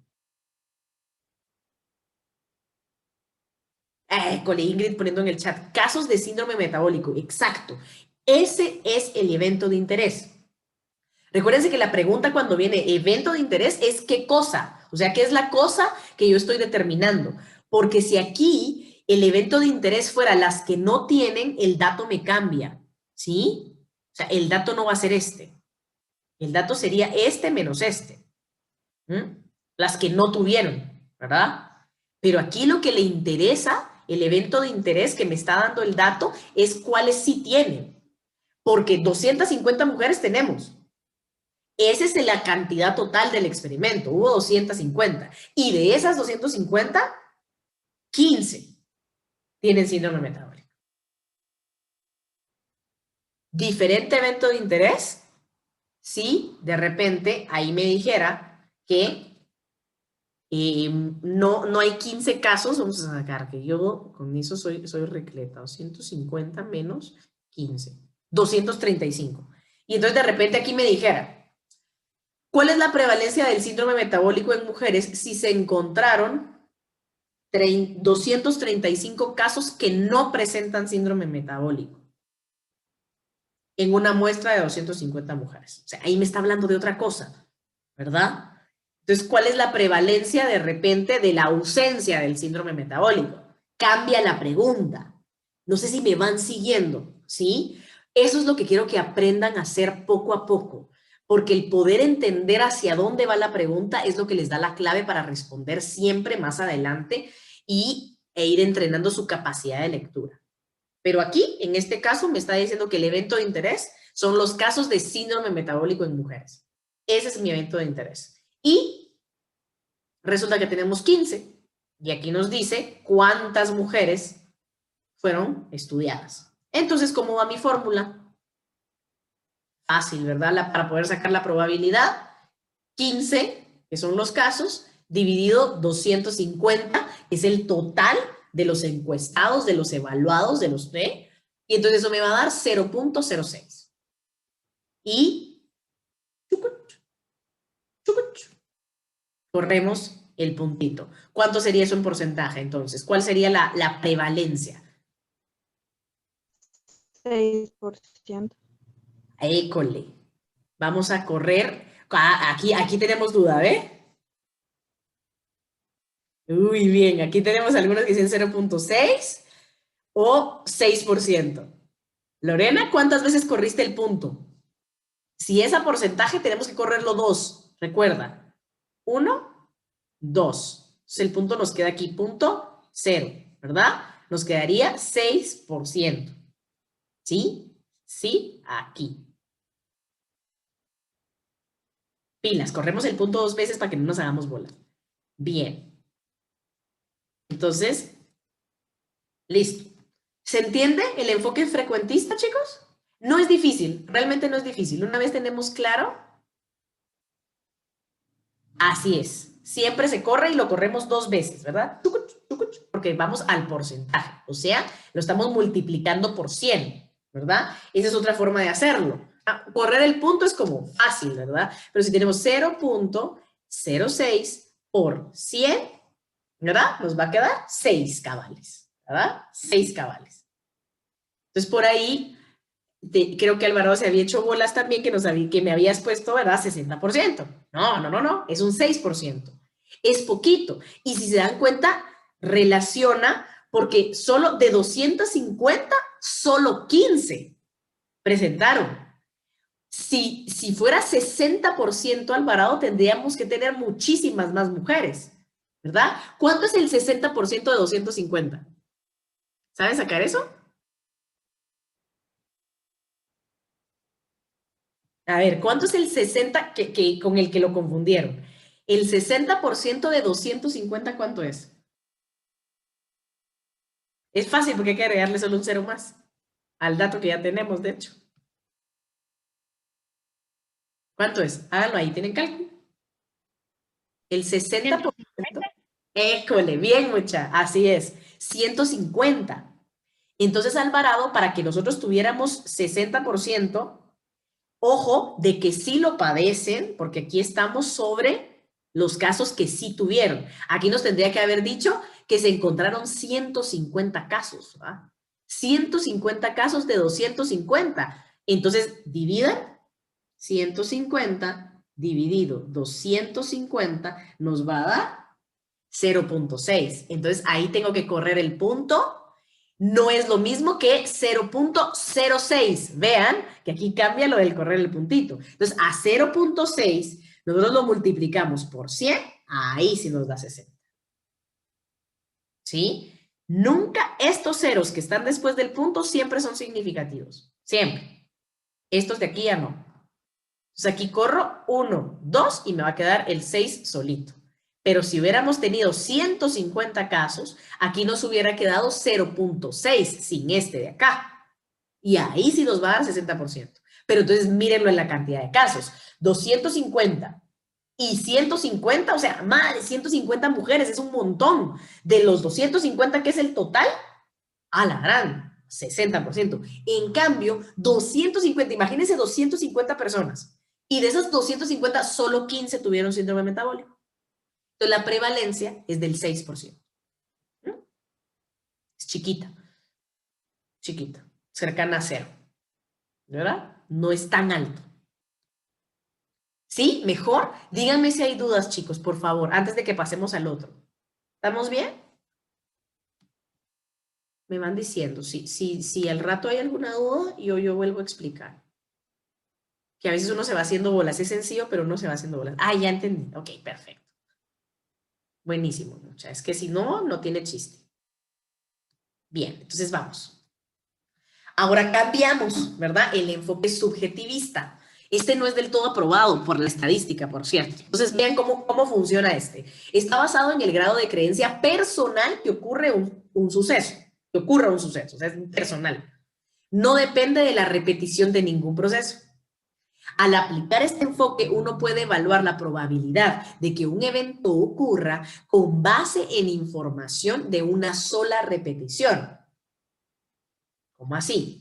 Speaker 1: Con Ingrid poniendo en el chat, casos de síndrome metabólico, exacto. Ese es el evento de interés. Recuérdense que la pregunta cuando viene evento de interés es ¿qué cosa? O sea, ¿qué es la cosa que yo estoy determinando? Porque si aquí el evento de interés fuera las que no tienen, el dato me cambia, ¿sí? O sea, el dato no va a ser este. El dato sería este menos este. Las que no tuvieron, ¿verdad? Pero aquí lo que le interesa, el evento de interés que me está dando el dato, es cuáles sí tienen. Porque 250 mujeres tenemos. Esa es la cantidad total del experimento. Hubo 250. Y de esas 250, 15 tienen síndrome metabólico. Diferente evento de interés, si de repente ahí me dijera que no hay 15 casos, vamos a sacar que yo con eso soy recleta, 250 menos 15, 235. Y entonces de repente aquí me dijera, ¿cuál es la prevalencia del síndrome metabólico en mujeres si se encontraron 235 casos que no presentan síndrome metabólico en una muestra de 250 mujeres? O sea, ahí me está hablando de otra cosa, ¿verdad? Entonces, ¿cuál es la prevalencia de repente de la ausencia del síndrome metabólico? Cambia la pregunta. No sé si me van siguiendo, ¿sí? Eso es lo que quiero que aprendan a hacer poco a poco, porque el poder entender hacia dónde va la pregunta es lo que les da la clave para responder siempre más adelante e ir entrenando su capacidad de lectura. Pero aquí, en este caso, me está diciendo que el evento de interés son los casos de síndrome metabólico en mujeres. Ese es mi evento de interés. Y resulta que tenemos 15. Y aquí nos dice cuántas mujeres fueron estudiadas. Entonces, ¿cómo va mi fórmula? Fácil, ¿verdad? Para poder sacar la probabilidad, 15, que son los casos, dividido 250, que es el total de los encuestados, de los evaluados, de los y entonces eso me va a dar 0.06. Y corremos el puntito. ¿Cuánto sería eso en porcentaje entonces? ¿Cuál sería la prevalencia?
Speaker 2: 6%.
Speaker 1: École. Vamos a correr. Aquí tenemos duda, ¿ve? Uy, bien. Aquí tenemos algunos que dicen 0.6 o 6%. Lorena, ¿cuántas veces corriste el punto? Si es a porcentaje, tenemos que correrlo 2. Recuerda. 1, 2. Entonces el punto nos queda aquí, punto 0, ¿verdad? Nos quedaría 6%. ¿Sí? Sí, aquí. Pilas, corremos el punto 2 veces para que no nos hagamos bolas. Bien. Entonces, listo. ¿Se entiende el enfoque frecuentista, chicos? No es difícil, realmente no es difícil. Una vez tenemos claro, así es. Siempre se corre y lo corremos 2 veces, ¿verdad? Porque vamos al porcentaje. O sea, lo estamos multiplicando por 100, ¿verdad? Esa es otra forma de hacerlo. Correr el punto es como fácil, ¿verdad? Pero si tenemos 0.06 por 100, ¿verdad? Nos va a quedar 6 cabales, ¿verdad? 6 cabales. Entonces, por ahí, creo que Alvaro se había hecho bolas también que me habías puesto, ¿verdad? 60%. No, es un 6%. Es poquito. Y si se dan cuenta, relaciona porque solo de 250, solo 15 presentaron. Si fuera 60% Alvarado, tendríamos que tener muchísimas más mujeres, ¿verdad? ¿Cuánto es el 60% de 250? ¿Saben sacar eso? A ver, ¿cuánto es el 60 con el que lo confundieron? El 60% de 250, ¿cuánto es? Es fácil porque hay que agregarle solo un 0 más al dato que ya tenemos, de hecho. ¿Cuánto es? Háganlo ahí, ¿tienen cálculo? El 60%. École, bien, mucha, así es. 150. Entonces, Alvarado, para que nosotros tuviéramos 60%, ojo de que sí lo padecen, porque aquí estamos sobre los casos que sí tuvieron. Aquí nos tendría que haber dicho que se encontraron 150 casos, ¿va? 150 casos de 250. Entonces, dividan 150 dividido 250 nos va a dar 0.6. Entonces, ahí tengo que correr el punto. No es lo mismo que 0.06. Vean que aquí cambia lo del correr el puntito. Entonces, a 0.6, nosotros lo multiplicamos por 100, ahí sí nos da 60. ¿Sí? Nunca estos ceros que están después del punto siempre son significativos. Siempre. Estos de aquí ya no. Entonces, aquí corro 1, 2 y me va a quedar el 6 solito. Pero si hubiéramos tenido 150 casos, aquí nos hubiera quedado 0.6 sin este de acá. Y ahí sí nos va a dar 60%. Pero entonces mírenlo en la cantidad de casos. 250 y 150, o sea, más de 150 mujeres, es un montón. De los 250, que es el total, a la gran, 60%. En cambio, 250, imagínense 250 personas. Y de esas 250, solo 15 tuvieron síndrome metabólico. Entonces, la prevalencia es del 6%. Es chiquita. Chiquita. Cercana a 0. ¿Verdad? No es tan alto. ¿Sí? ¿Mejor? Díganme si hay dudas, chicos, por favor, antes de que pasemos al otro. ¿Estamos bien? Me van diciendo. Si al rato hay alguna duda, yo vuelvo a explicar. Que a veces uno se va haciendo bolas. Es sencillo, pero uno se va haciendo bolas. Ah, ya entendí. Ok, perfecto. Buenísimo, mucha. Es que si no, no tiene chiste. Bien, entonces vamos. Ahora cambiamos, ¿verdad? El enfoque subjetivista. Este no es del todo aprobado por la estadística, por cierto. Entonces, vean cómo funciona este. Está basado en el grado de creencia personal que ocurre un suceso. Que ocurra un suceso, o sea, es personal. No depende de la repetición de ningún proceso. Al aplicar este enfoque, uno puede evaluar la probabilidad de que un evento ocurra con base en información de una sola repetición. ¿Cómo así?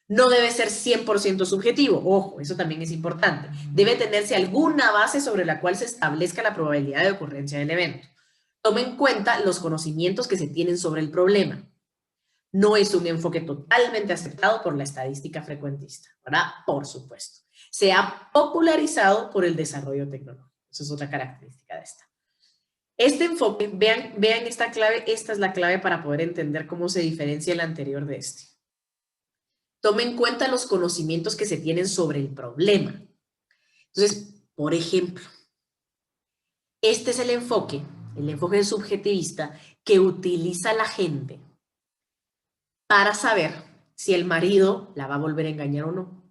Speaker 1: No debe ser 100% subjetivo. Ojo, eso también es importante. Debe tenerse alguna base sobre la cual se establezca la probabilidad de ocurrencia del evento. Tome en cuenta los conocimientos que se tienen sobre el problema. No es un enfoque totalmente aceptado por la estadística frecuentista, ¿verdad? Por supuesto. Se ha popularizado por el desarrollo tecnológico. Esa es otra característica de esta. Este enfoque, vean esta clave, esta es la clave para poder entender cómo se diferencia el anterior de este. Tome en cuenta los conocimientos que se tienen sobre el problema. Entonces, por ejemplo, este es el enfoque subjetivista que utiliza la gente para saber si el marido la va a volver a engañar o no.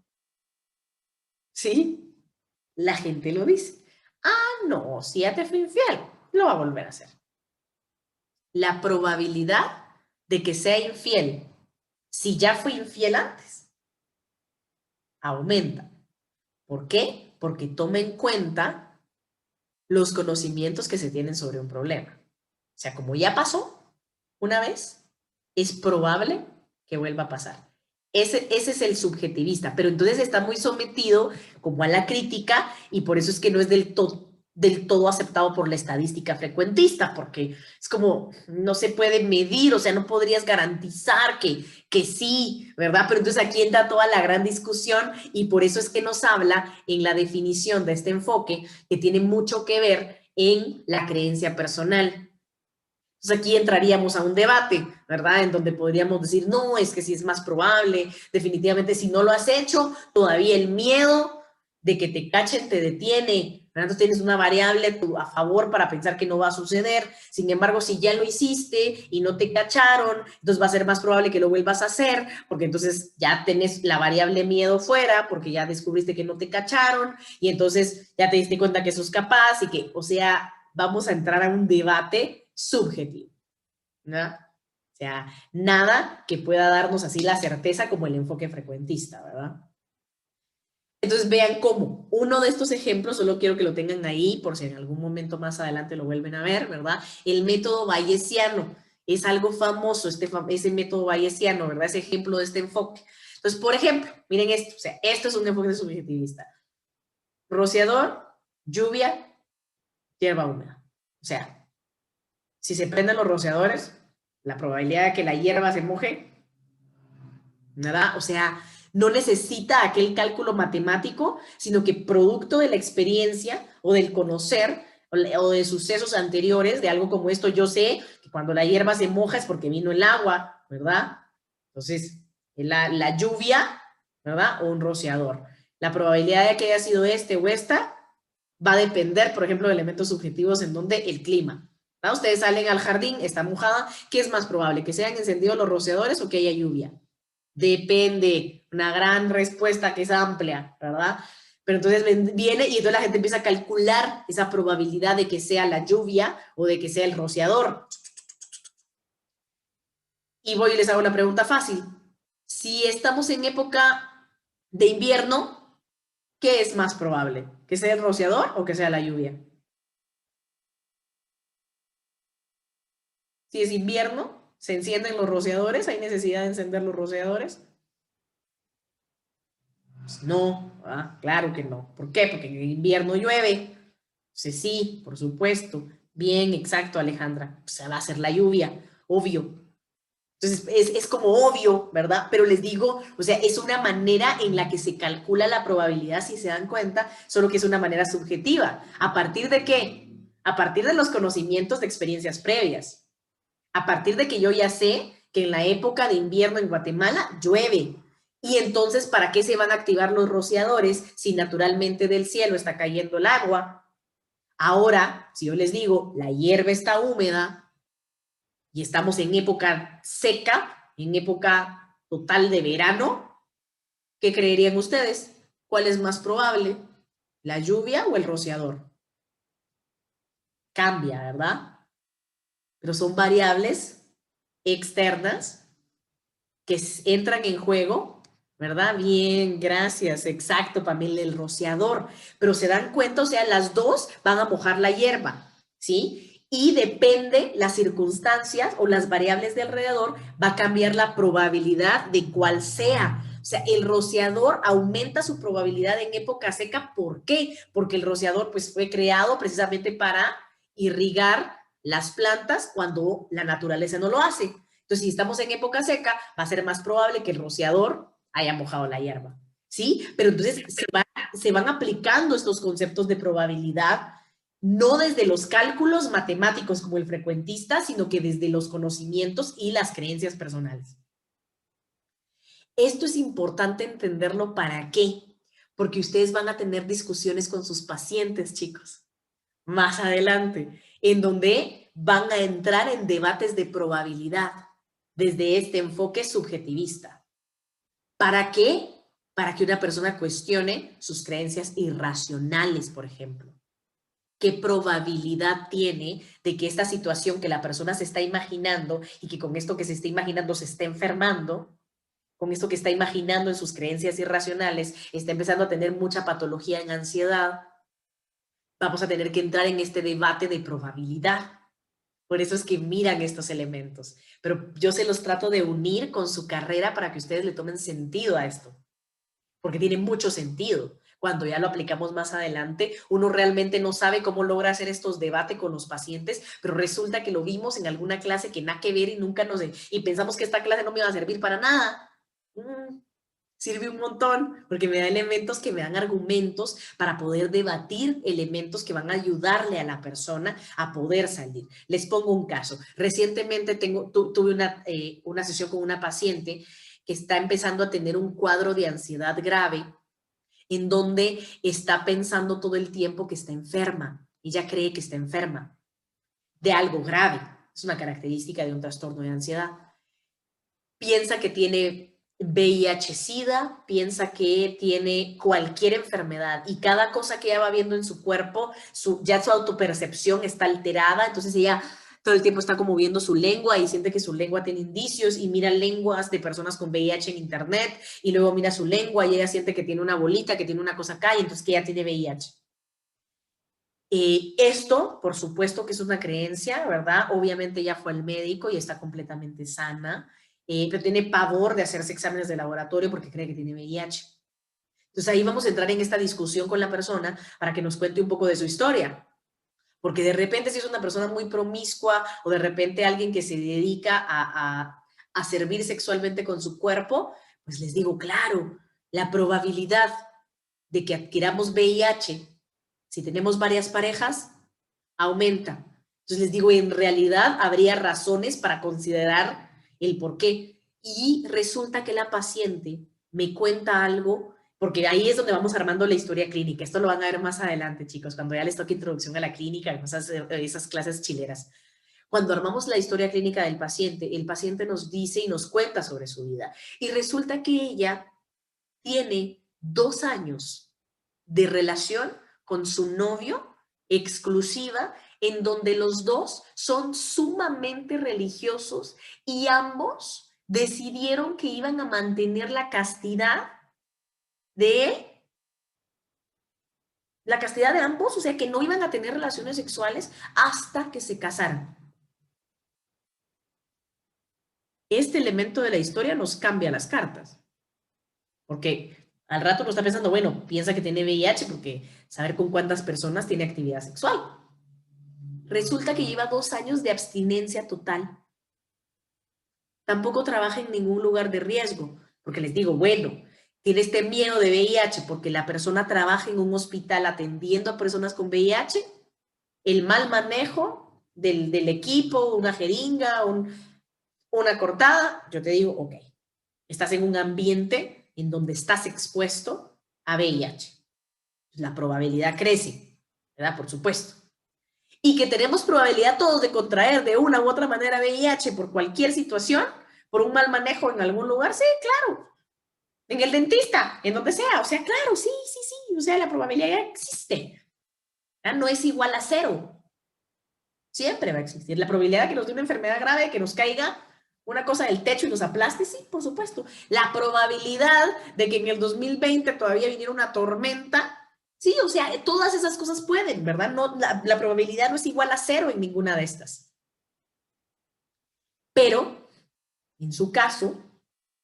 Speaker 1: ¿Sí? La gente lo dice. Ah, no, si ya te fue infiel, lo va a volver a hacer. La probabilidad de que sea infiel, si ya fue infiel antes, aumenta. ¿Por qué? Porque toma en cuenta los conocimientos que se tienen sobre un problema. O sea, como ya pasó una vez, es probable que vuelva a pasar. Ese es el subjetivista, pero entonces está muy sometido como a la crítica y por eso es que no es del todo aceptado por la estadística frecuentista, porque es como no se puede medir, o sea, no podrías garantizar que sí, ¿verdad? Pero entonces aquí entra toda la gran discusión y por eso es que nos habla en la definición de este enfoque que tiene mucho que ver en la creencia personal. Entonces aquí entraríamos a un debate, ¿verdad? En donde podríamos decir, no, es que sí es más probable, definitivamente si no lo has hecho, todavía el miedo de que te cachen te detiene, ¿verdad? Entonces tienes una variable a favor para pensar que no va a suceder, sin embargo, si ya lo hiciste y no te cacharon, entonces va a ser más probable que lo vuelvas a hacer, porque entonces ya tenés la variable miedo fuera, porque ya descubriste que no te cacharon, y entonces ya te diste cuenta que sos capaz, y que, o sea, vamos a entrar a un debate subjetivo, ¿no? sea, nada que pueda darnos así la certeza como el enfoque frecuentista, ¿verdad? Entonces vean cómo uno de estos ejemplos, solo quiero que lo tengan ahí por si en algún momento más adelante lo vuelven a ver, ¿verdad? El método bayesiano es algo famoso, ese método bayesiano, ¿verdad? Ese ejemplo de este enfoque. Entonces, por ejemplo, miren esto, o sea, esto es un enfoque subjetivista. Rociador, lluvia, hierba húmeda. O sea, si se prenden los rociadores, la probabilidad de que la hierba se moje, ¿verdad? O sea, no necesita aquel cálculo matemático, sino que producto de la experiencia o del conocer o de sucesos anteriores, de algo como esto, yo sé que cuando la hierba se moja es porque vino el agua, ¿verdad? Entonces, la lluvia, ¿verdad? O un rociador. La probabilidad de que haya sido este o esta va a depender, por ejemplo, de elementos subjetivos en donde el clima. ¿Verdad? Ustedes salen al jardín, está mojada, ¿qué es más probable? ¿Que se hayan encendido los rociadores o que haya lluvia? Depende, una gran respuesta que es amplia, ¿verdad? Pero entonces viene y entonces la gente empieza a calcular esa probabilidad de que sea la lluvia o de que sea el rociador. Y voy y les hago una pregunta fácil. Si estamos en época de invierno, ¿qué es más probable? ¿Que sea el rociador o que sea la lluvia? Si es invierno, se encienden los rociadores, ¿hay necesidad de encender los rociadores? Pues no, claro que no. ¿Por qué? Porque en el invierno llueve. Entonces sí, por supuesto. Bien, exacto, Alejandra. O sea, va a ser la lluvia, obvio. Entonces es como obvio, ¿verdad? Pero les digo, o sea, es una manera en la que se calcula la probabilidad, si se dan cuenta, solo que es una manera subjetiva. ¿A partir de qué? A partir de los conocimientos de experiencias previas. A partir de que yo ya sé que en la época de invierno en Guatemala llueve. Y entonces, ¿para qué se van a activar los rociadores si naturalmente del cielo está cayendo el agua? Ahora, si yo les digo, la hierba está húmeda y estamos en época seca, en época total de verano, ¿qué creerían ustedes? ¿Cuál es más probable? ¿La lluvia o el rociador? Cambia, ¿verdad? Pero son variables externas que entran en juego, ¿verdad? Bien, gracias, exacto, Pamela, el rociador. Pero se dan cuenta, o sea, las dos van a mojar la hierba, ¿sí? Y depende las circunstancias o las variables de alrededor, va a cambiar la probabilidad de cuál sea. O sea, el rociador aumenta su probabilidad en época seca. ¿Por qué? Porque el rociador pues fue creado precisamente para irrigar las plantas cuando la naturaleza no lo hace. Entonces, si estamos en época seca, va a ser más probable que el rociador haya mojado la hierba, ¿sí? Pero entonces se van aplicando estos conceptos de probabilidad, no desde los cálculos matemáticos como el frecuentista, sino que desde los conocimientos y las creencias personales. Esto es importante entenderlo. ¿Para qué? Porque ustedes van a tener discusiones con sus pacientes, chicos, más adelante, en donde van a entrar en debates de probabilidad desde este enfoque subjetivista. ¿Para qué? Para que una persona cuestione sus creencias irracionales, por ejemplo. ¿Qué probabilidad tiene de que esta situación que la persona se está imaginando y que con esto que se está imaginando se está enfermando, con esto que está imaginando en sus creencias irracionales, está empezando a tener mucha patología en ansiedad? Vamos a tener que entrar en este debate de probabilidad. Por eso es que miran estos elementos. Pero yo se los trato de unir con su carrera para que ustedes le tomen sentido a esto. Porque tiene mucho sentido. Cuando ya lo aplicamos más adelante, uno realmente no sabe cómo logra hacer estos debates con los pacientes, pero resulta que lo vimos en alguna clase que nada que ver y nunca y pensamos que esta clase no me iba a servir para nada. Sirve un montón porque me da elementos que me dan argumentos para poder debatir elementos que van a ayudarle a la persona a poder salir. Les pongo un caso. Recientemente tuve una sesión con una paciente que está empezando a tener un cuadro de ansiedad grave en donde está pensando todo el tiempo que está enferma. Ella cree que está enferma de algo grave. Es una característica de un trastorno de ansiedad. Piensa que tiene VIH-Sida, piensa que tiene cualquier enfermedad y cada cosa que ella va viendo en su cuerpo, ya su autopercepción está alterada, entonces ella todo el tiempo está como viendo su lengua y siente que su lengua tiene indicios y mira lenguas de personas con VIH en internet y luego mira su lengua y ella siente que tiene una bolita, que tiene una cosa acá y entonces que ella tiene VIH. Esto, por supuesto que es una creencia, ¿verdad? Obviamente ella fue al médico y está completamente sana, pero tiene pavor de hacerse exámenes de laboratorio porque cree que tiene VIH. Entonces ahí vamos a entrar en esta discusión con la persona para que nos cuente un poco de su historia. Porque de repente si es una persona muy promiscua o de repente alguien que se dedica a servir sexualmente con su cuerpo, pues les digo, claro, la probabilidad de que adquiramos VIH si tenemos varias parejas aumenta. Entonces les digo, en realidad habría razones para considerar el por qué. Y resulta que la paciente me cuenta algo, porque ahí es donde vamos armando la historia clínica. Esto lo van a ver más adelante, chicos, cuando ya les toque introducción a la clínica, esas clases chileras. Cuando armamos la historia clínica del paciente, el paciente nos dice y nos cuenta sobre su vida. Y resulta que ella tiene 2 años de relación con su novio exclusiva, en donde los dos son sumamente religiosos y ambos decidieron que iban a mantener la castidad de ambos, o sea, que no iban a tener relaciones sexuales hasta que se casaran. Este elemento de la historia nos cambia las cartas, porque al rato uno está pensando, bueno, piensa que tiene VIH porque saber con cuántas personas tiene actividad sexual. Resulta que lleva 2 años de abstinencia total. Tampoco trabaja en ningún lugar de riesgo, porque les digo, bueno, tiene este miedo de VIH porque la persona trabaja en un hospital atendiendo a personas con VIH, el mal manejo del equipo, una jeringa, una cortada, yo te digo, ok, estás en un ambiente en donde estás expuesto a VIH. La probabilidad crece, ¿verdad? Por supuesto. Y que tenemos probabilidad todos de contraer de una u otra manera VIH por cualquier situación, por un mal manejo en algún lugar, sí, claro. En el dentista, en donde sea, o sea, claro, sí, o sea, la probabilidad ya existe. ¿Verdad? No es igual a 0. Siempre va a existir. La probabilidad de que nos dé una enfermedad grave, que nos caiga una cosa del techo y nos aplaste, sí, por supuesto. La probabilidad de que en el 2020 todavía viniera una tormenta, sí, o sea, todas esas cosas pueden, ¿verdad? No, la probabilidad no es igual a 0 en ninguna de estas. Pero, en su caso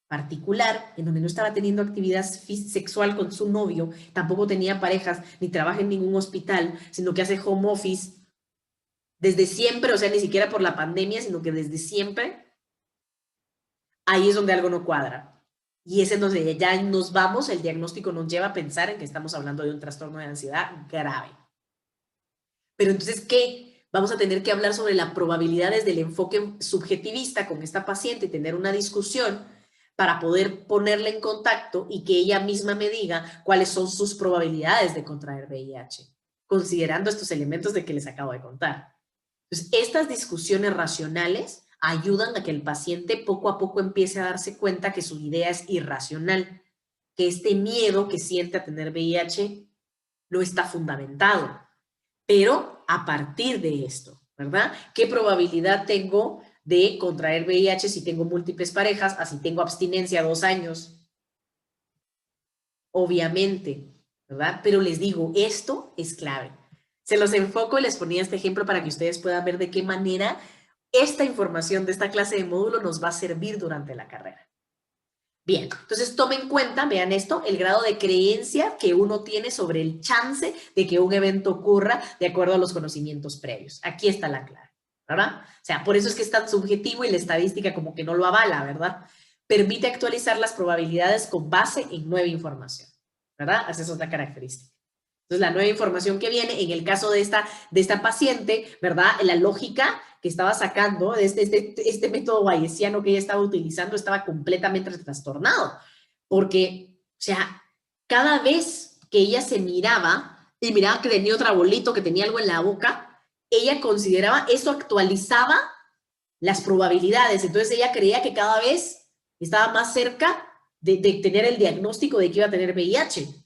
Speaker 1: particular, en donde no estaba teniendo actividad sexual con su novio, tampoco tenía parejas, ni trabaja en ningún hospital, sino que hace home office desde siempre, o sea, ni siquiera por la pandemia, sino que desde siempre, ahí es donde algo no cuadra. Y es en donde ya nos vamos, el diagnóstico nos lleva a pensar en que estamos hablando de un trastorno de ansiedad grave. Pero entonces, ¿qué? Vamos a tener que hablar sobre la probabilidad desde el enfoque subjetivista con esta paciente y tener una discusión para poder ponerla en contacto y que ella misma me diga cuáles son sus probabilidades de contraer VIH, considerando estos elementos de que les acabo de contar. Entonces, estas discusiones racionales ayudan a que el paciente poco a poco empiece a darse cuenta que su idea es irracional, que este miedo que siente a tener VIH no está fundamentado. Pero a partir de esto, ¿verdad? ¿Qué probabilidad tengo de contraer VIH si tengo múltiples parejas, así tengo abstinencia 2 años? Obviamente, ¿verdad? Pero les digo, esto es clave. Se los enfoco y les ponía este ejemplo para que ustedes puedan ver de qué manera esta información de esta clase de módulo nos va a servir durante la carrera. Bien, entonces tomen en cuenta, vean esto, el grado de creencia que uno tiene sobre el chance de que un evento ocurra de acuerdo a los conocimientos previos. Aquí está la clave, ¿verdad? O sea, por eso es que es tan subjetivo y la estadística como que no lo avala, ¿verdad? Permite actualizar las probabilidades con base en nueva información, ¿verdad? Esa es otra característica. Entonces, la nueva información que viene, en el caso de esta paciente, ¿verdad? La lógica que estaba sacando, este método bayesiano que ella estaba utilizando, estaba completamente trastornado. Porque, o sea, cada vez que ella se miraba y miraba que tenía otro abuelito, que tenía algo en la boca, ella consideraba, eso actualizaba las probabilidades. Entonces, ella creía que cada vez estaba más cerca de tener el diagnóstico de que iba a tener VIH.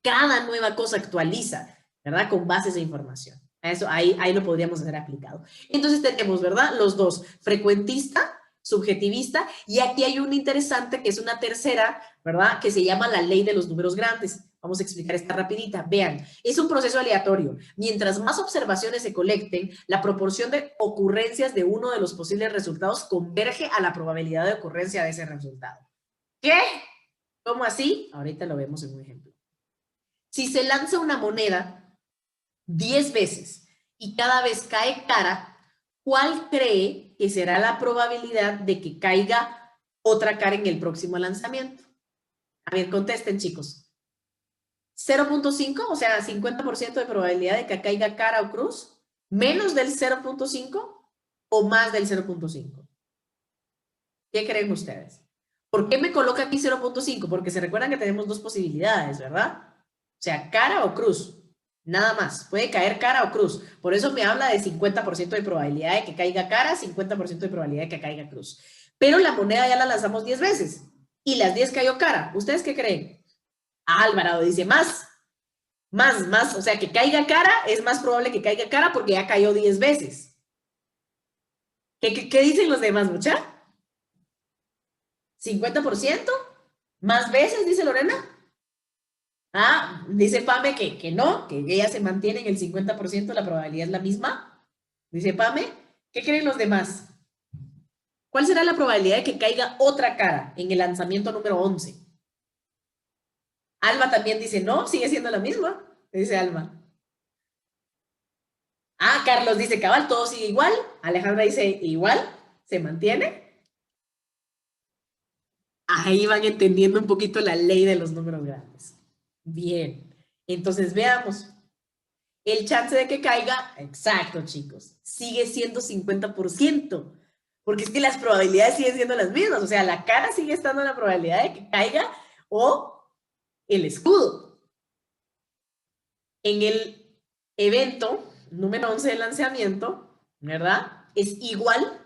Speaker 1: Cada nueva cosa actualiza, ¿verdad? Con base a esa información. Eso, ahí lo podríamos haber aplicado. Entonces tenemos, ¿verdad? Los dos, frecuentista, subjetivista, y aquí hay una interesante que es una tercera, ¿verdad? Que se llama la ley de los números grandes. Vamos a explicar esta rapidita. Vean, es un proceso aleatorio. Mientras más observaciones se colecten, la proporción de ocurrencias de uno de los posibles resultados converge a la probabilidad de ocurrencia de ese resultado. ¿Qué? ¿Cómo así? Ahorita lo vemos en un ejemplo. Si se lanza una moneda 10 veces y cada vez cae cara, ¿cuál cree que será la probabilidad de que caiga otra cara en el próximo lanzamiento? A ver, contesten, chicos. 0.5, o sea, 50% de probabilidad de que caiga cara o cruz, menos del 0.5 o más del 0.5. ¿Qué creen ustedes? ¿Por qué me coloca aquí 0.5? Porque se recuerdan que tenemos dos posibilidades, ¿verdad? O sea, cara o cruz. Nada más. Puede caer cara o cruz. Por eso me habla de 50% de probabilidad de que caiga cara, 50% de probabilidad de que caiga cruz. Pero la moneda ya la lanzamos 10 veces. Y las 10 cayó cara. ¿Ustedes qué creen? Alvarado dice más. Más. O sea, que caiga cara es más probable que caiga cara porque ya cayó 10 veces. ¿Qué dicen los demás, mucha? ¿50%? ¿Más veces, dice Lorena? Ah, dice Pame que no, que ella se mantiene en el 50%, la probabilidad es la misma. Dice Pame, ¿qué creen los demás? ¿Cuál será la probabilidad de que caiga otra cara en el lanzamiento número 11? Alma también dice no, sigue siendo la misma, dice Alma. Ah, Carlos dice cabal, todo sigue igual. Alejandra dice igual, se mantiene. Ahí van entendiendo un poquito la ley de los números grandes. Bien, entonces veamos. El chance de que caiga, exacto, chicos, sigue siendo 50%, porque es que las probabilidades siguen siendo las mismas, o sea, la cara sigue estando en la probabilidad de que caiga o el escudo. En el evento número 11 del lanzamiento, ¿verdad? Es igual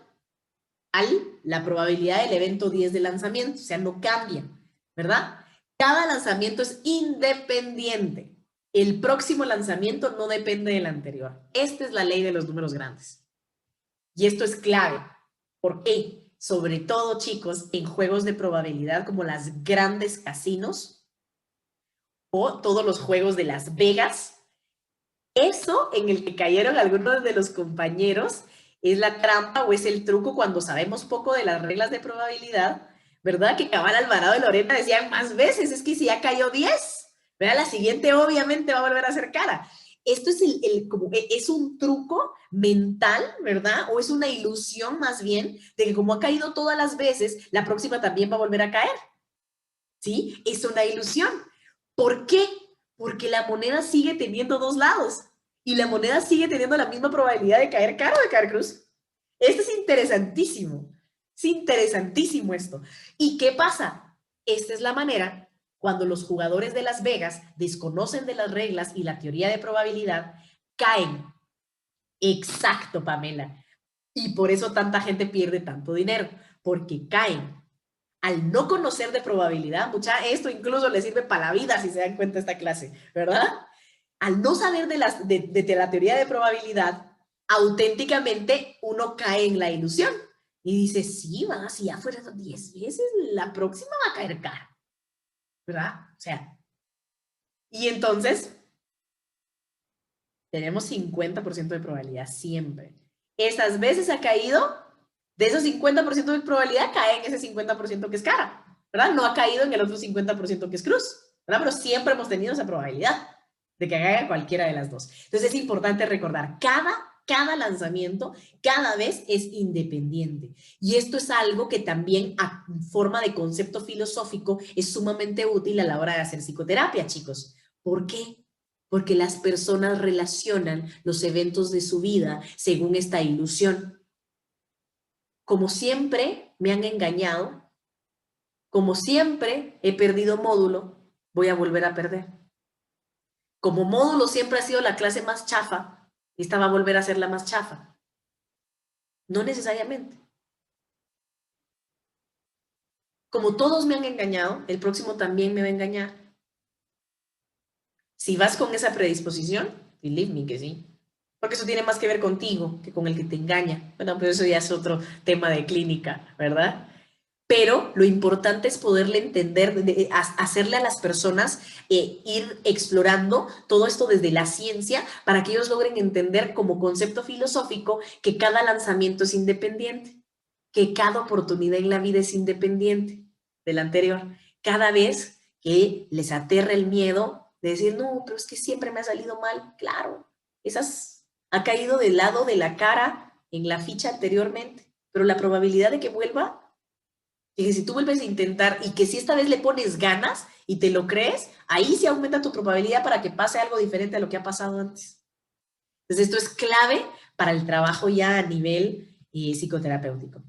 Speaker 1: a la probabilidad del evento 10 de lanzamiento, o sea, no cambia, ¿verdad? Cada lanzamiento es independiente. El próximo lanzamiento no depende del anterior. Esta es la ley de los números grandes. Y esto es clave. ¿Por qué? Sobre todo, chicos, en juegos de probabilidad como las grandes casinos o todos los juegos de Las Vegas. Eso en el que cayeron algunos de los compañeros es la trampa o es el truco cuando sabemos poco de las reglas de probabilidad, ¿verdad? Que Cabal, Alvarado y Lorena decían más veces, es que si ya cayó 10, ¿verdad? La siguiente obviamente va a volver a ser cara. Esto es, es un truco mental, ¿verdad? O es una ilusión más bien de que como ha caído todas las veces, la próxima también va a volver a caer. ¿Sí? Es una ilusión. ¿Por qué? Porque la moneda sigue teniendo dos lados y la moneda sigue teniendo la misma probabilidad de caer cara o de caer cruz. Esto es interesantísimo. Es interesantísimo esto. ¿Y qué pasa? Esta es la manera cuando los jugadores de Las Vegas desconocen de las reglas y la teoría de probabilidad, caen. Exacto, Pamela. Y por eso tanta gente pierde tanto dinero, porque caen. Al no conocer de probabilidad, esto incluso le sirve para la vida si se dan cuenta esta clase, ¿verdad? Al no saber de la teoría de probabilidad, auténticamente uno cae en la ilusión y dice, sí, si ya fueron 10 veces, la próxima va a caer cara, ¿verdad? O sea, y entonces tenemos 50% de probabilidad siempre. Esas veces ha caído, de esos 50% de probabilidad cae en ese 50% que es cara, ¿verdad? No ha caído en el otro 50% que es cruz, ¿verdad? Pero siempre hemos tenido esa probabilidad de que caiga cualquiera de las dos. Entonces es importante recordar, cada lanzamiento, cada vez es independiente. Y esto es algo que también a forma de concepto filosófico es sumamente útil a la hora de hacer psicoterapia, chicos. ¿Por qué? Porque las personas relacionan los eventos de su vida según esta ilusión. Como siempre me han engañado, como siempre he perdido módulo, voy a volver a perder. Como módulo siempre ha sido la clase más chafa, esta va a volver a ser la más chafa. No necesariamente. Como todos me han engañado, el próximo también me va a engañar. Si vas con esa predisposición, believe me que sí. porque eso tiene más que ver contigo que con el que te engaña. Bueno, pero eso ya es otro tema de clínica, ¿verdad? Pero lo importante es poderle entender, hacerle a las personas ir explorando todo esto desde la ciencia para que ellos logren entender como concepto filosófico que cada lanzamiento es independiente, que cada oportunidad en la vida es independiente de la anterior. Cada vez que les aterra el miedo de decir, no, pero es que siempre me ha salido mal, claro, esas ha caído del lado de la cara en la ficha anteriormente, pero la probabilidad de que vuelva, y que si tú vuelves a intentar y que si esta vez le pones ganas y te lo crees, ahí sí aumenta tu probabilidad para que pase algo diferente a lo que ha pasado antes. Entonces esto es clave para el trabajo ya a nivel psicoterapéutico.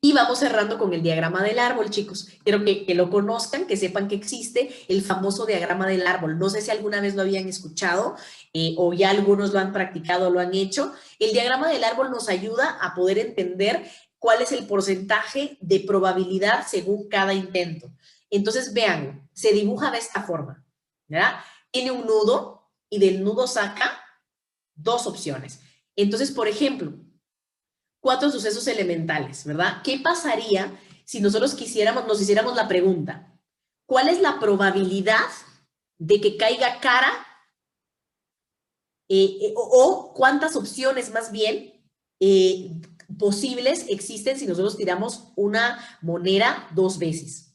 Speaker 1: Y vamos cerrando con el diagrama del árbol, chicos. Quiero que lo conozcan, que sepan que existe el famoso diagrama del árbol. No sé si alguna vez lo habían escuchado o ya algunos lo han practicado o lo han hecho. El diagrama del árbol nos ayuda a poder entender cuál es el porcentaje de probabilidad según cada intento. Entonces, vean, se dibuja de esta forma, ¿verdad? Tiene un nudo y del nudo saca dos opciones. Entonces, por ejemplo, 4 sucesos elementales, ¿verdad? ¿Qué pasaría si nosotros nos hiciéramos la pregunta? ¿Cuál es la probabilidad de que caiga cara? O cuántas opciones más bien posibles existen si nosotros tiramos una moneda 2 veces.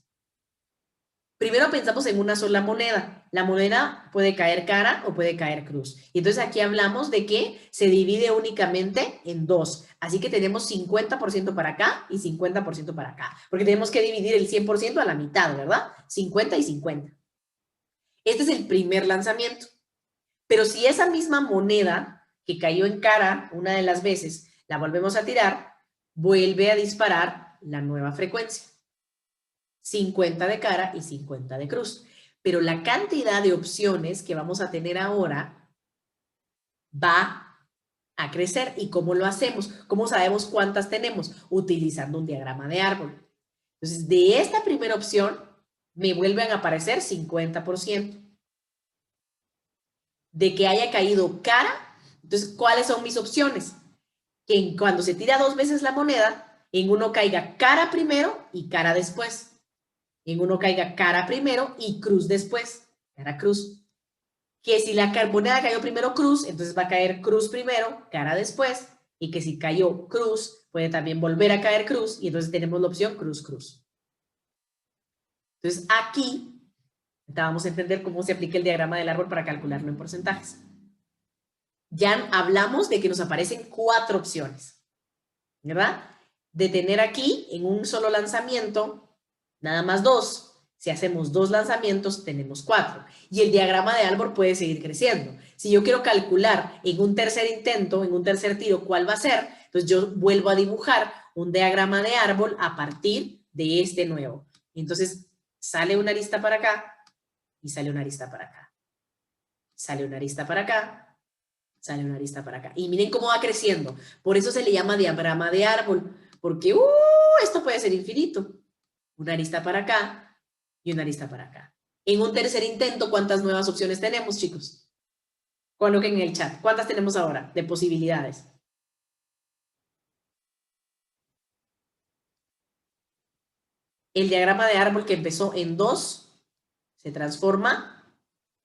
Speaker 1: Primero pensamos en una sola moneda. La moneda puede caer cara o puede caer cruz. Y entonces aquí hablamos de que se divide únicamente en 2. Así que tenemos 50% para acá y 50% para acá. Porque tenemos que dividir el 100% a la mitad, ¿verdad? 50 y 50. Este es el primer lanzamiento. Pero si esa misma moneda que cayó en cara una de las veces la volvemos a tirar, vuelve a disparar la nueva frecuencia. 50 de cara y 50 de cruz. Pero la cantidad de opciones que vamos a tener ahora va a crecer. ¿Y cómo lo hacemos? ¿Cómo sabemos cuántas tenemos? Utilizando un diagrama de árbol. Entonces, de esta primera opción, me vuelven a aparecer 50%. De que haya caído cara, entonces, ¿cuáles son mis opciones? Que cuando se tira 2 veces la moneda, en uno caiga cara primero y cara después. En uno caiga cara primero y cruz después, cara cruz. Que si la moneda cayó primero cruz, entonces va a caer cruz primero, cara después, y que si cayó cruz, puede también volver a caer cruz, y entonces tenemos la opción cruz, cruz. Entonces aquí vamos a entender cómo se aplica el diagrama del árbol para calcularlo en porcentajes. Ya hablamos de que nos aparecen 4 opciones, ¿verdad? De tener aquí en un solo lanzamiento nada más 2. Si hacemos 2 lanzamientos, tenemos 4. Y el diagrama de árbol puede seguir creciendo. Si yo quiero calcular en un tercer intento, en un tercer tiro, cuál va a ser, entonces yo vuelvo a dibujar un diagrama de árbol a partir de este nuevo. Entonces, sale una arista para acá y sale una arista para acá. Sale una arista para acá, sale una arista para acá. Y miren cómo va creciendo. Por eso se le llama diagrama de árbol, porque esto puede ser infinito. Una arista para acá y una arista para acá. En un tercer intento, ¿cuántas nuevas opciones tenemos, chicos? Coloquen en el chat. ¿Cuántas tenemos ahora de posibilidades? El diagrama de árbol que empezó en 2 se transforma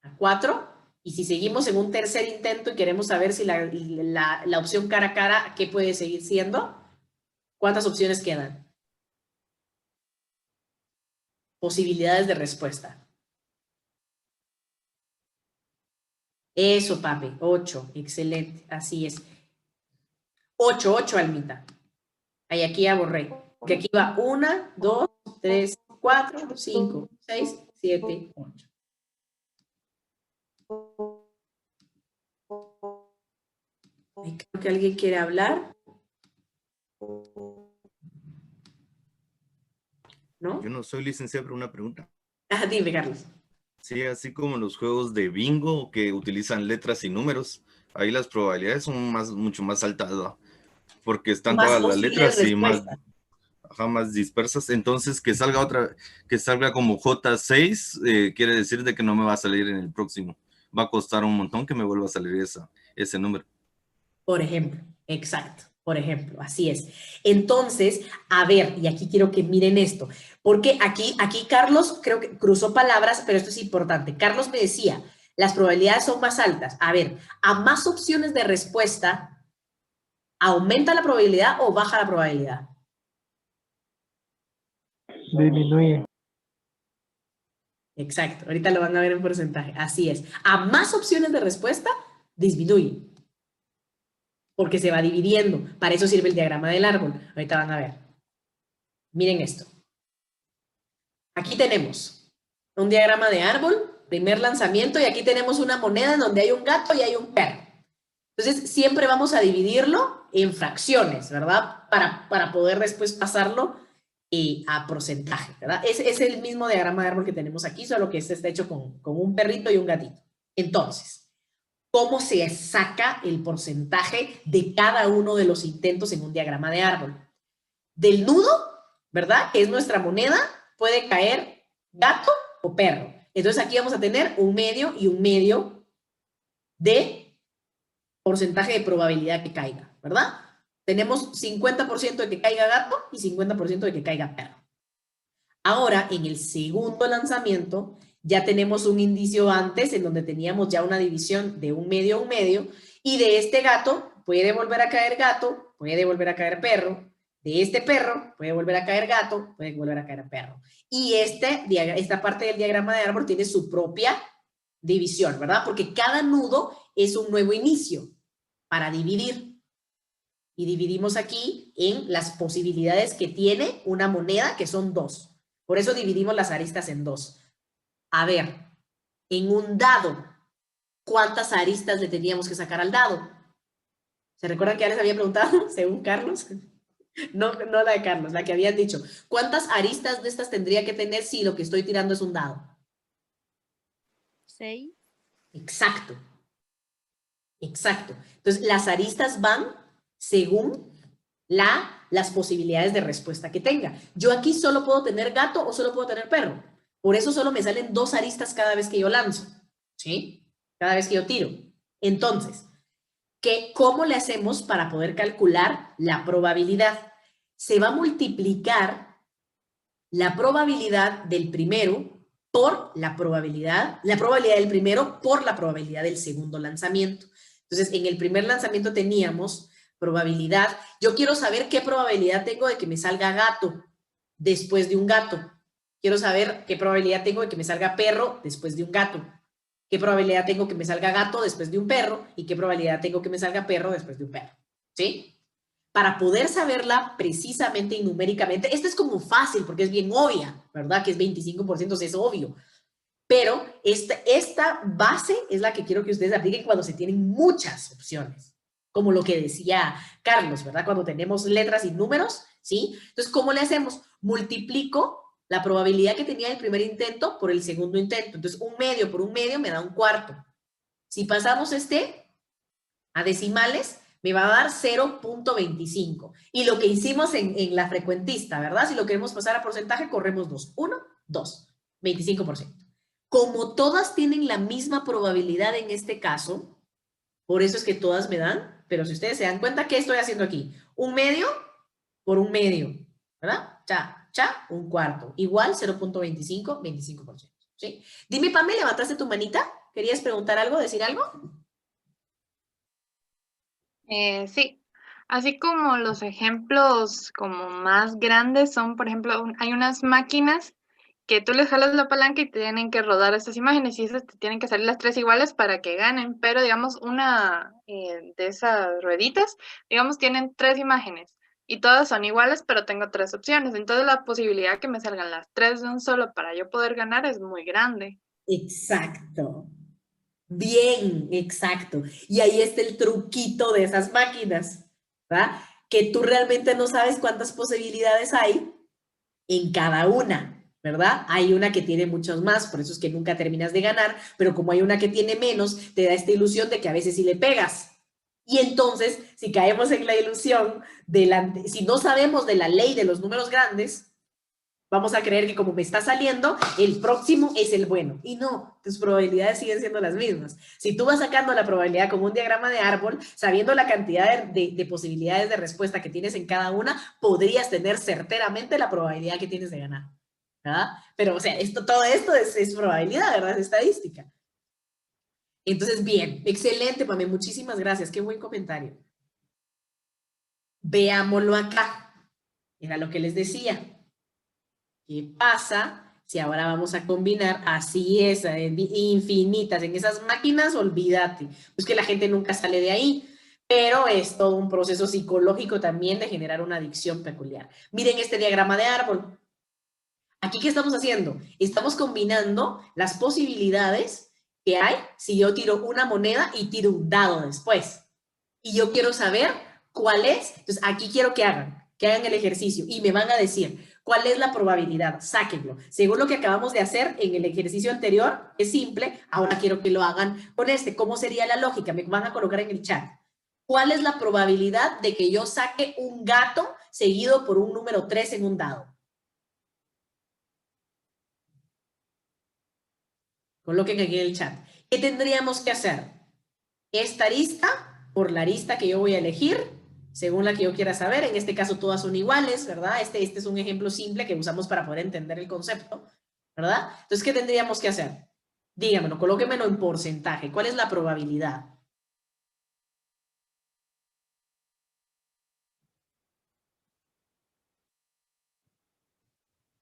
Speaker 1: a 4. Y si seguimos en un tercer intento y queremos saber si la opción cara a cara, ¿qué puede seguir siendo? ¿Cuántas opciones quedan? Posibilidades de respuesta. Eso, papi. 8. Excelente. Así es. 8, Almita. Ahí aquí ya borré. Que aquí va 1, 2, 3, 4, 5, 6, 7, 8. Creo que alguien quiere hablar. ¿No?
Speaker 5: Yo no soy licenciado, pero una pregunta.
Speaker 1: Dime, Carlos.
Speaker 5: Sí, así como los juegos de bingo que utilizan letras y números, ahí las probabilidades son mucho más altas, ¿no? Porque están
Speaker 1: Más
Speaker 5: todas las
Speaker 1: posibles
Speaker 5: letras y
Speaker 1: respuestas.
Speaker 5: más dispersas. Entonces, que salga como J6, quiere decir de que no me va a salir en el próximo. Va a costar un montón que me vuelva a salir ese número.
Speaker 1: Por ejemplo, exacto, por ejemplo, así es. Entonces, a ver, y aquí quiero que miren esto, porque aquí Carlos creo que cruzó palabras, pero esto es importante. Carlos me decía, las probabilidades son más altas. A ver, a más opciones de respuesta, ¿aumenta la probabilidad o baja la probabilidad?
Speaker 6: Disminuye.
Speaker 1: Exacto, ahorita lo van a ver en porcentaje. Así es. A más opciones de respuesta, disminuye. Porque se va dividiendo. Para eso sirve el diagrama del árbol. Ahorita van a ver. Miren esto. Aquí tenemos un diagrama de árbol, primer lanzamiento, y aquí tenemos una moneda en donde hay un gato y hay un perro. Entonces, siempre vamos a dividirlo en fracciones, ¿verdad? Para poder después pasarlo a porcentaje, ¿verdad? Es el mismo diagrama de árbol que tenemos aquí, solo que este está hecho con un perrito y un gatito. Entonces, ¿cómo se saca el porcentaje de cada uno de los intentos en un diagrama de árbol? Del nudo, ¿verdad? Que es nuestra moneda, puede caer gato o perro. Entonces aquí vamos a tener un medio y un medio de porcentaje de probabilidad que caiga, ¿verdad? Tenemos 50% de que caiga gato y 50% de que caiga perro. Ahora, en el segundo lanzamiento, ya tenemos un indicio antes en donde teníamos ya una división de un medio a un medio, y de este gato puede volver a caer gato, puede volver a caer perro, de este perro puede volver a caer gato, puede volver a caer perro. Y esta parte del diagrama de árbol tiene su propia división, ¿verdad? Porque cada nudo es un nuevo inicio para dividir. Y dividimos aquí en las posibilidades que tiene una moneda, que son 2. Por eso dividimos las aristas en 2. A ver, en un dado, ¿cuántas aristas le teníamos que sacar al dado? ¿Se recuerdan que ya les había preguntado, según Carlos? No la de Carlos, la que habían dicho. ¿Cuántas aristas de estas tendría que tener si lo que estoy tirando es un dado?
Speaker 7: 6.
Speaker 1: Exacto. Exacto. Entonces, las aristas van según las posibilidades de respuesta que tenga. Yo aquí solo puedo tener gato o solo puedo tener perro. Por eso solo me salen 2 aristas cada vez que yo lanzo. ¿Sí? Cada vez que yo tiro. Entonces, ¿cómo le hacemos para poder calcular la probabilidad? Se va a multiplicar la probabilidad del primero por la probabilidad del primero por la probabilidad del segundo lanzamiento. Entonces, en el primer lanzamiento teníamos probabilidad. Yo quiero saber qué probabilidad tengo de que me salga gato después de un gato. Quiero saber qué probabilidad tengo de que me salga perro después de un gato. ¿Qué probabilidad tengo que me salga gato después de un perro? ¿Y qué probabilidad tengo que me salga perro después de un perro? ¿Sí? Para poder saberla precisamente y numéricamente, esta es como fácil porque es bien obvia, ¿verdad? Que es 25%, es obvio. Pero esta base es la que quiero que ustedes apliquen cuando se tienen muchas opciones. Como lo que decía Carlos, ¿verdad? Cuando tenemos letras y números, ¿sí? Entonces, ¿cómo le hacemos? Multiplico la probabilidad que tenía el primer intento por el segundo intento. Entonces, un medio por un medio me da un cuarto. Si pasamos a decimales, me va a dar 0.25. Y lo que hicimos en la frecuentista, ¿verdad? Si lo queremos pasar a porcentaje, corremos 2. 1, 2, 25%. Como todas tienen la misma probabilidad en este caso, por eso es que todas me dan, pero si ustedes se dan cuenta, ¿qué estoy haciendo aquí? Un medio por un medio, ¿verdad? Un cuarto. Igual 0.25, 25%. ¿Sí? Dime, Pame, ¿levantaste tu manita? ¿Querías preguntar algo, decir algo?
Speaker 7: Sí, así como los ejemplos como más grandes son, por ejemplo, hay unas máquinas que tú les jalas la palanca y tienen que rodar estas imágenes y esas te tienen que salir las 3 iguales para que ganen, pero digamos una de esas rueditas, digamos tienen 3 imágenes y todas son iguales, pero tengo 3 opciones, entonces la posibilidad que me salgan las 3 de un solo para yo poder ganar es muy grande.
Speaker 1: Exacto. Bien, exacto. Y ahí está el truquito de esas máquinas, ¿verdad? Que tú realmente no sabes cuántas posibilidades hay en cada una, ¿verdad? Hay una que tiene muchos más, por eso es que nunca terminas de ganar, pero como hay una que tiene menos, te da esta ilusión de que a veces sí le pegas. Y entonces, si caemos en la ilusión, si no sabemos de la ley de los números grandes, vamos a creer que como me está saliendo, el próximo es el bueno. Y no, tus probabilidades siguen siendo las mismas. Si tú vas sacando la probabilidad como un diagrama de árbol, sabiendo la cantidad de posibilidades de respuesta que tienes en cada una, podrías tener certeramente la probabilidad que tienes de ganar. ¿Verdad? Pero, o sea, todo esto es probabilidad, ¿verdad? Es estadística. Entonces, bien, excelente, Pame, muchísimas gracias. Qué buen comentario. Veámoslo acá. Era lo que les decía. ¿Qué pasa si ahora vamos a combinar? Así es, infinitas. En esas máquinas, olvídate. Pues que la gente nunca sale de ahí. Pero es todo un proceso psicológico también de generar una adicción peculiar. Miren este diagrama de árbol. Aquí, ¿qué estamos haciendo? Estamos combinando las posibilidades que hay si yo tiro una moneda y tiro un dado después. Y yo quiero saber cuál es. Entonces, aquí quiero que hagan el ejercicio y me van a decir cuál es la probabilidad. Sáquenlo. Según lo que acabamos de hacer en el ejercicio anterior, es simple. Ahora quiero que lo hagan con este. ¿Cómo sería la lógica? Me van a colocar en el chat. ¿Cuál es la probabilidad de que yo saque un gato seguido por un número 3 en un dado? Coloquen aquí en el chat. ¿Qué tendríamos que hacer? Esta arista por la arista que yo voy a elegir, según la que yo quiera saber. En este caso todas son iguales, ¿verdad? Este es un ejemplo simple que usamos para poder entender el concepto, ¿verdad? Entonces, ¿qué tendríamos que hacer? Díganmelo, colóquenmelo en porcentaje. ¿Cuál es la probabilidad?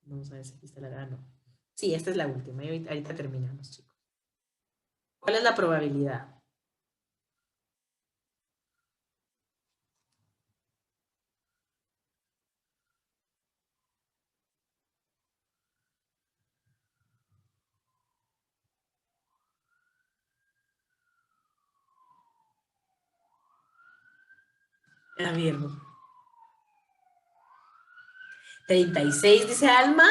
Speaker 1: Vamos a ver si aquí está la gana. Sí, esta es la última. Y ahorita terminamos, chicos. ¿Cuál es la probabilidad? A ver. 36, dice Alma.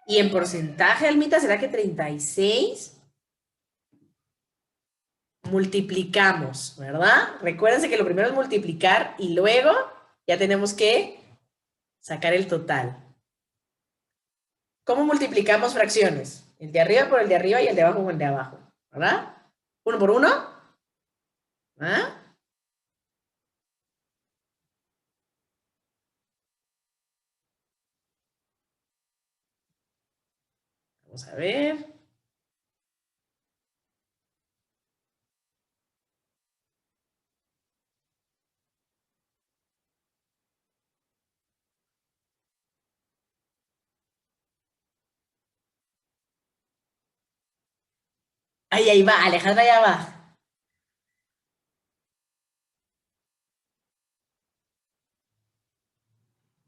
Speaker 1: Y en porcentaje, Almita, ¿será que 36? Multiplicamos, ¿verdad? Recuérdense que lo primero es multiplicar y luego ya tenemos que sacar el total. ¿Cómo multiplicamos fracciones? El de arriba por el de arriba y el de abajo con el de abajo, ¿verdad? ¿Uno por uno? ¿Ah? Vamos a ver. Ahí va, Alejandra ya va.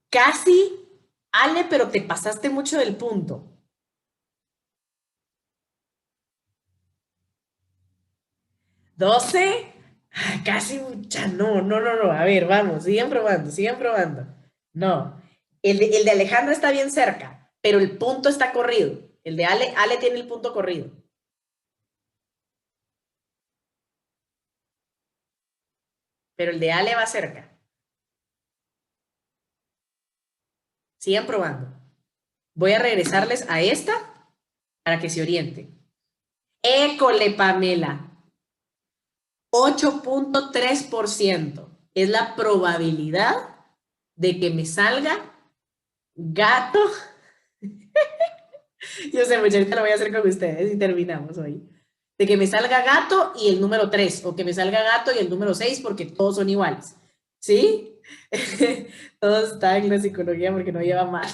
Speaker 1: Casi, Ale, pero te pasaste mucho del punto. 12, casi mucha, no. A ver, vamos, sigan probando. No, el de Alejandra está bien cerca, pero el punto está corrido. El de Ale tiene el punto corrido. Pero el de Ale va cerca. Sigan probando. Voy a regresarles a esta para que se orienten. École, Pamela. 8.3% es la probabilidad de que me salga gato. Yo sé, muchachita, lo voy a hacer con ustedes y terminamos hoy. De que me salga gato y el número 3, o que me salga gato y el número 6, porque todos son iguales. ¿Sí? Todos están en la psicología porque no lleva mal.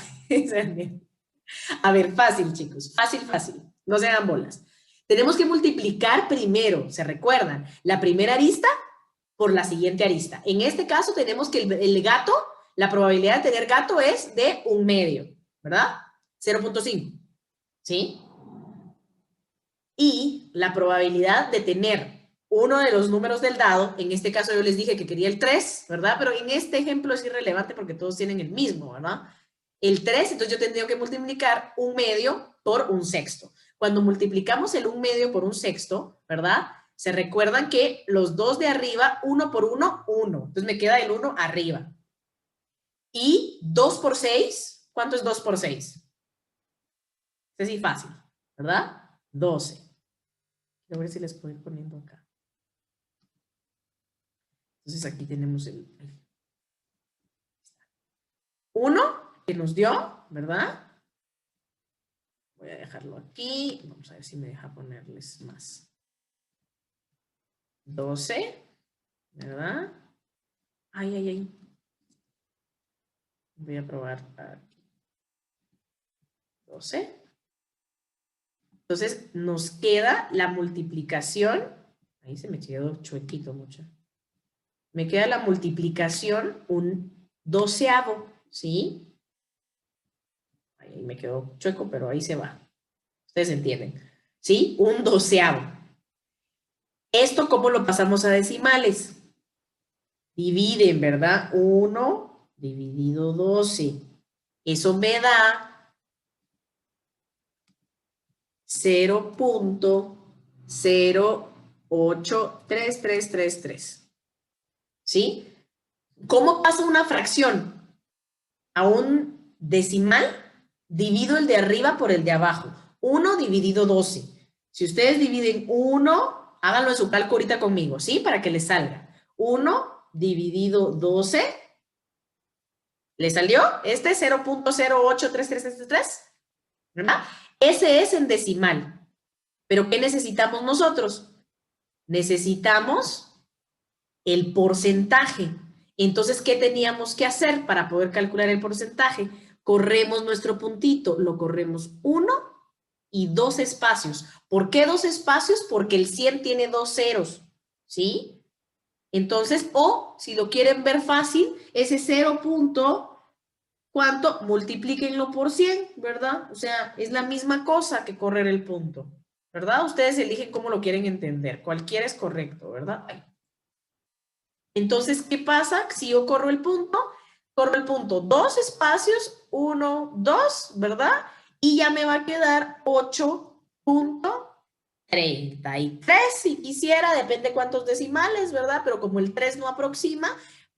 Speaker 1: A ver, fácil, chicos. Fácil. No se hagan bolas. Tenemos que multiplicar primero, ¿se recuerdan? La primera arista por la siguiente arista. En este caso tenemos que el gato, la probabilidad de tener gato es de 1/2, ¿verdad? 0.5, ¿sí? Y la probabilidad de tener uno de los números del dado, en este caso yo les dije que quería el 3, ¿verdad? Pero en este ejemplo es irrelevante porque todos tienen el mismo, ¿verdad? El 3, entonces yo tendría que multiplicar 1/2 por 1/6. Cuando multiplicamos el 1/2 por 1/6, ¿verdad? Se recuerdan que los dos de arriba, 1 por 1, 1. Entonces me queda el 1 arriba. Y 2 por 6, ¿Cuánto es 2 por 6? Es así fácil, ¿verdad? 12. A ver si les puedo ir poniendo acá. Entonces aquí tenemos el 1 que nos dio, ¿verdad? Voy a dejarlo aquí. Vamos a ver si me deja ponerles más. 12, ¿verdad? Ay, ay, ay. Voy a probar aquí. 12. Entonces nos queda la multiplicación. Ahí se me quedó chuequito mucho. Me queda la multiplicación un 12avo, ¿sí? Ahí me quedó chueco, pero ahí se va. Ustedes entienden, ¿sí? Un 12avo. ¿Esto cómo lo pasamos a decimales? Dividen, ¿verdad? 1 dividido 12. Eso me da 0.083333. ¿Sí? ¿Cómo pasa una fracción a un decimal? Divido el de arriba por el de abajo. 1 dividido 12. Si ustedes dividen 1, háganlo en su cálculo ahorita conmigo, ¿sí? Para que les salga. 1 dividido 12. ¿Le salió? Este 0.083333. ¿Verdad? Ese es en decimal. ¿Pero qué necesitamos nosotros? Necesitamos el porcentaje. Entonces, ¿qué teníamos que hacer para poder calcular el porcentaje? Corremos nuestro puntito, lo corremos 1 y 2 espacios. ¿Por qué 2 espacios? Porque el 100 tiene 2 ceros, ¿sí? Entonces, o si lo quieren ver fácil, ese 0. ¿Cuánto? Multiplíquenlo por 100, ¿verdad? O sea, es la misma cosa que correr el punto, ¿verdad? Ustedes eligen cómo lo quieren entender. Cualquiera es correcto, ¿verdad? Ahí. Entonces, ¿qué pasa? Si yo corro el punto, 2 espacios, 1, 2, ¿verdad? Y ya me va a quedar 8.33. Si quisiera, depende cuántos decimales, ¿verdad? Pero como el 3 no aproxima,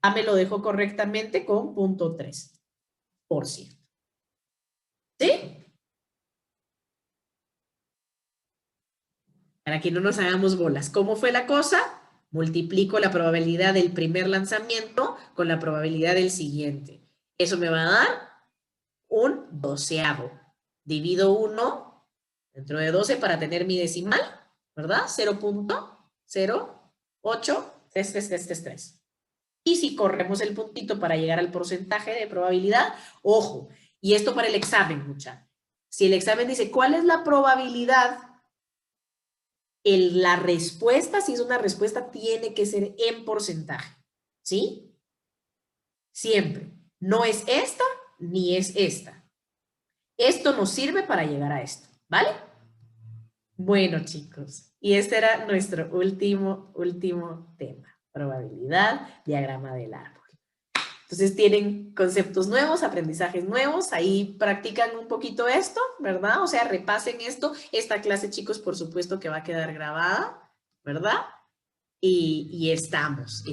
Speaker 1: ya me lo dejo correctamente con 0.3%. ¿Sí? Para que no nos hagamos bolas. ¿Cómo fue la cosa? Multiplico la probabilidad del primer lanzamiento con la probabilidad del siguiente. Eso me va a dar un 12avo. Divido 1 dentro de 12 para tener mi decimal, ¿verdad? 0.083333. Y si corremos el puntito para llegar al porcentaje de probabilidad, ojo, y esto para el examen, mucha. Si el examen dice, ¿cuál es la probabilidad? La respuesta, si es una respuesta, tiene que ser en porcentaje, ¿sí? Siempre. No es esta, ni es esta. Esto nos sirve para llegar a esto, ¿vale? Bueno, chicos, y este era nuestro último tema. Probabilidad, diagrama del árbol. Entonces tienen conceptos nuevos, aprendizajes nuevos, ahí practican un poquito esto, ¿verdad? O sea, repasen esto. Esta clase, chicos, por supuesto que va a quedar grabada, ¿verdad? Y estamos.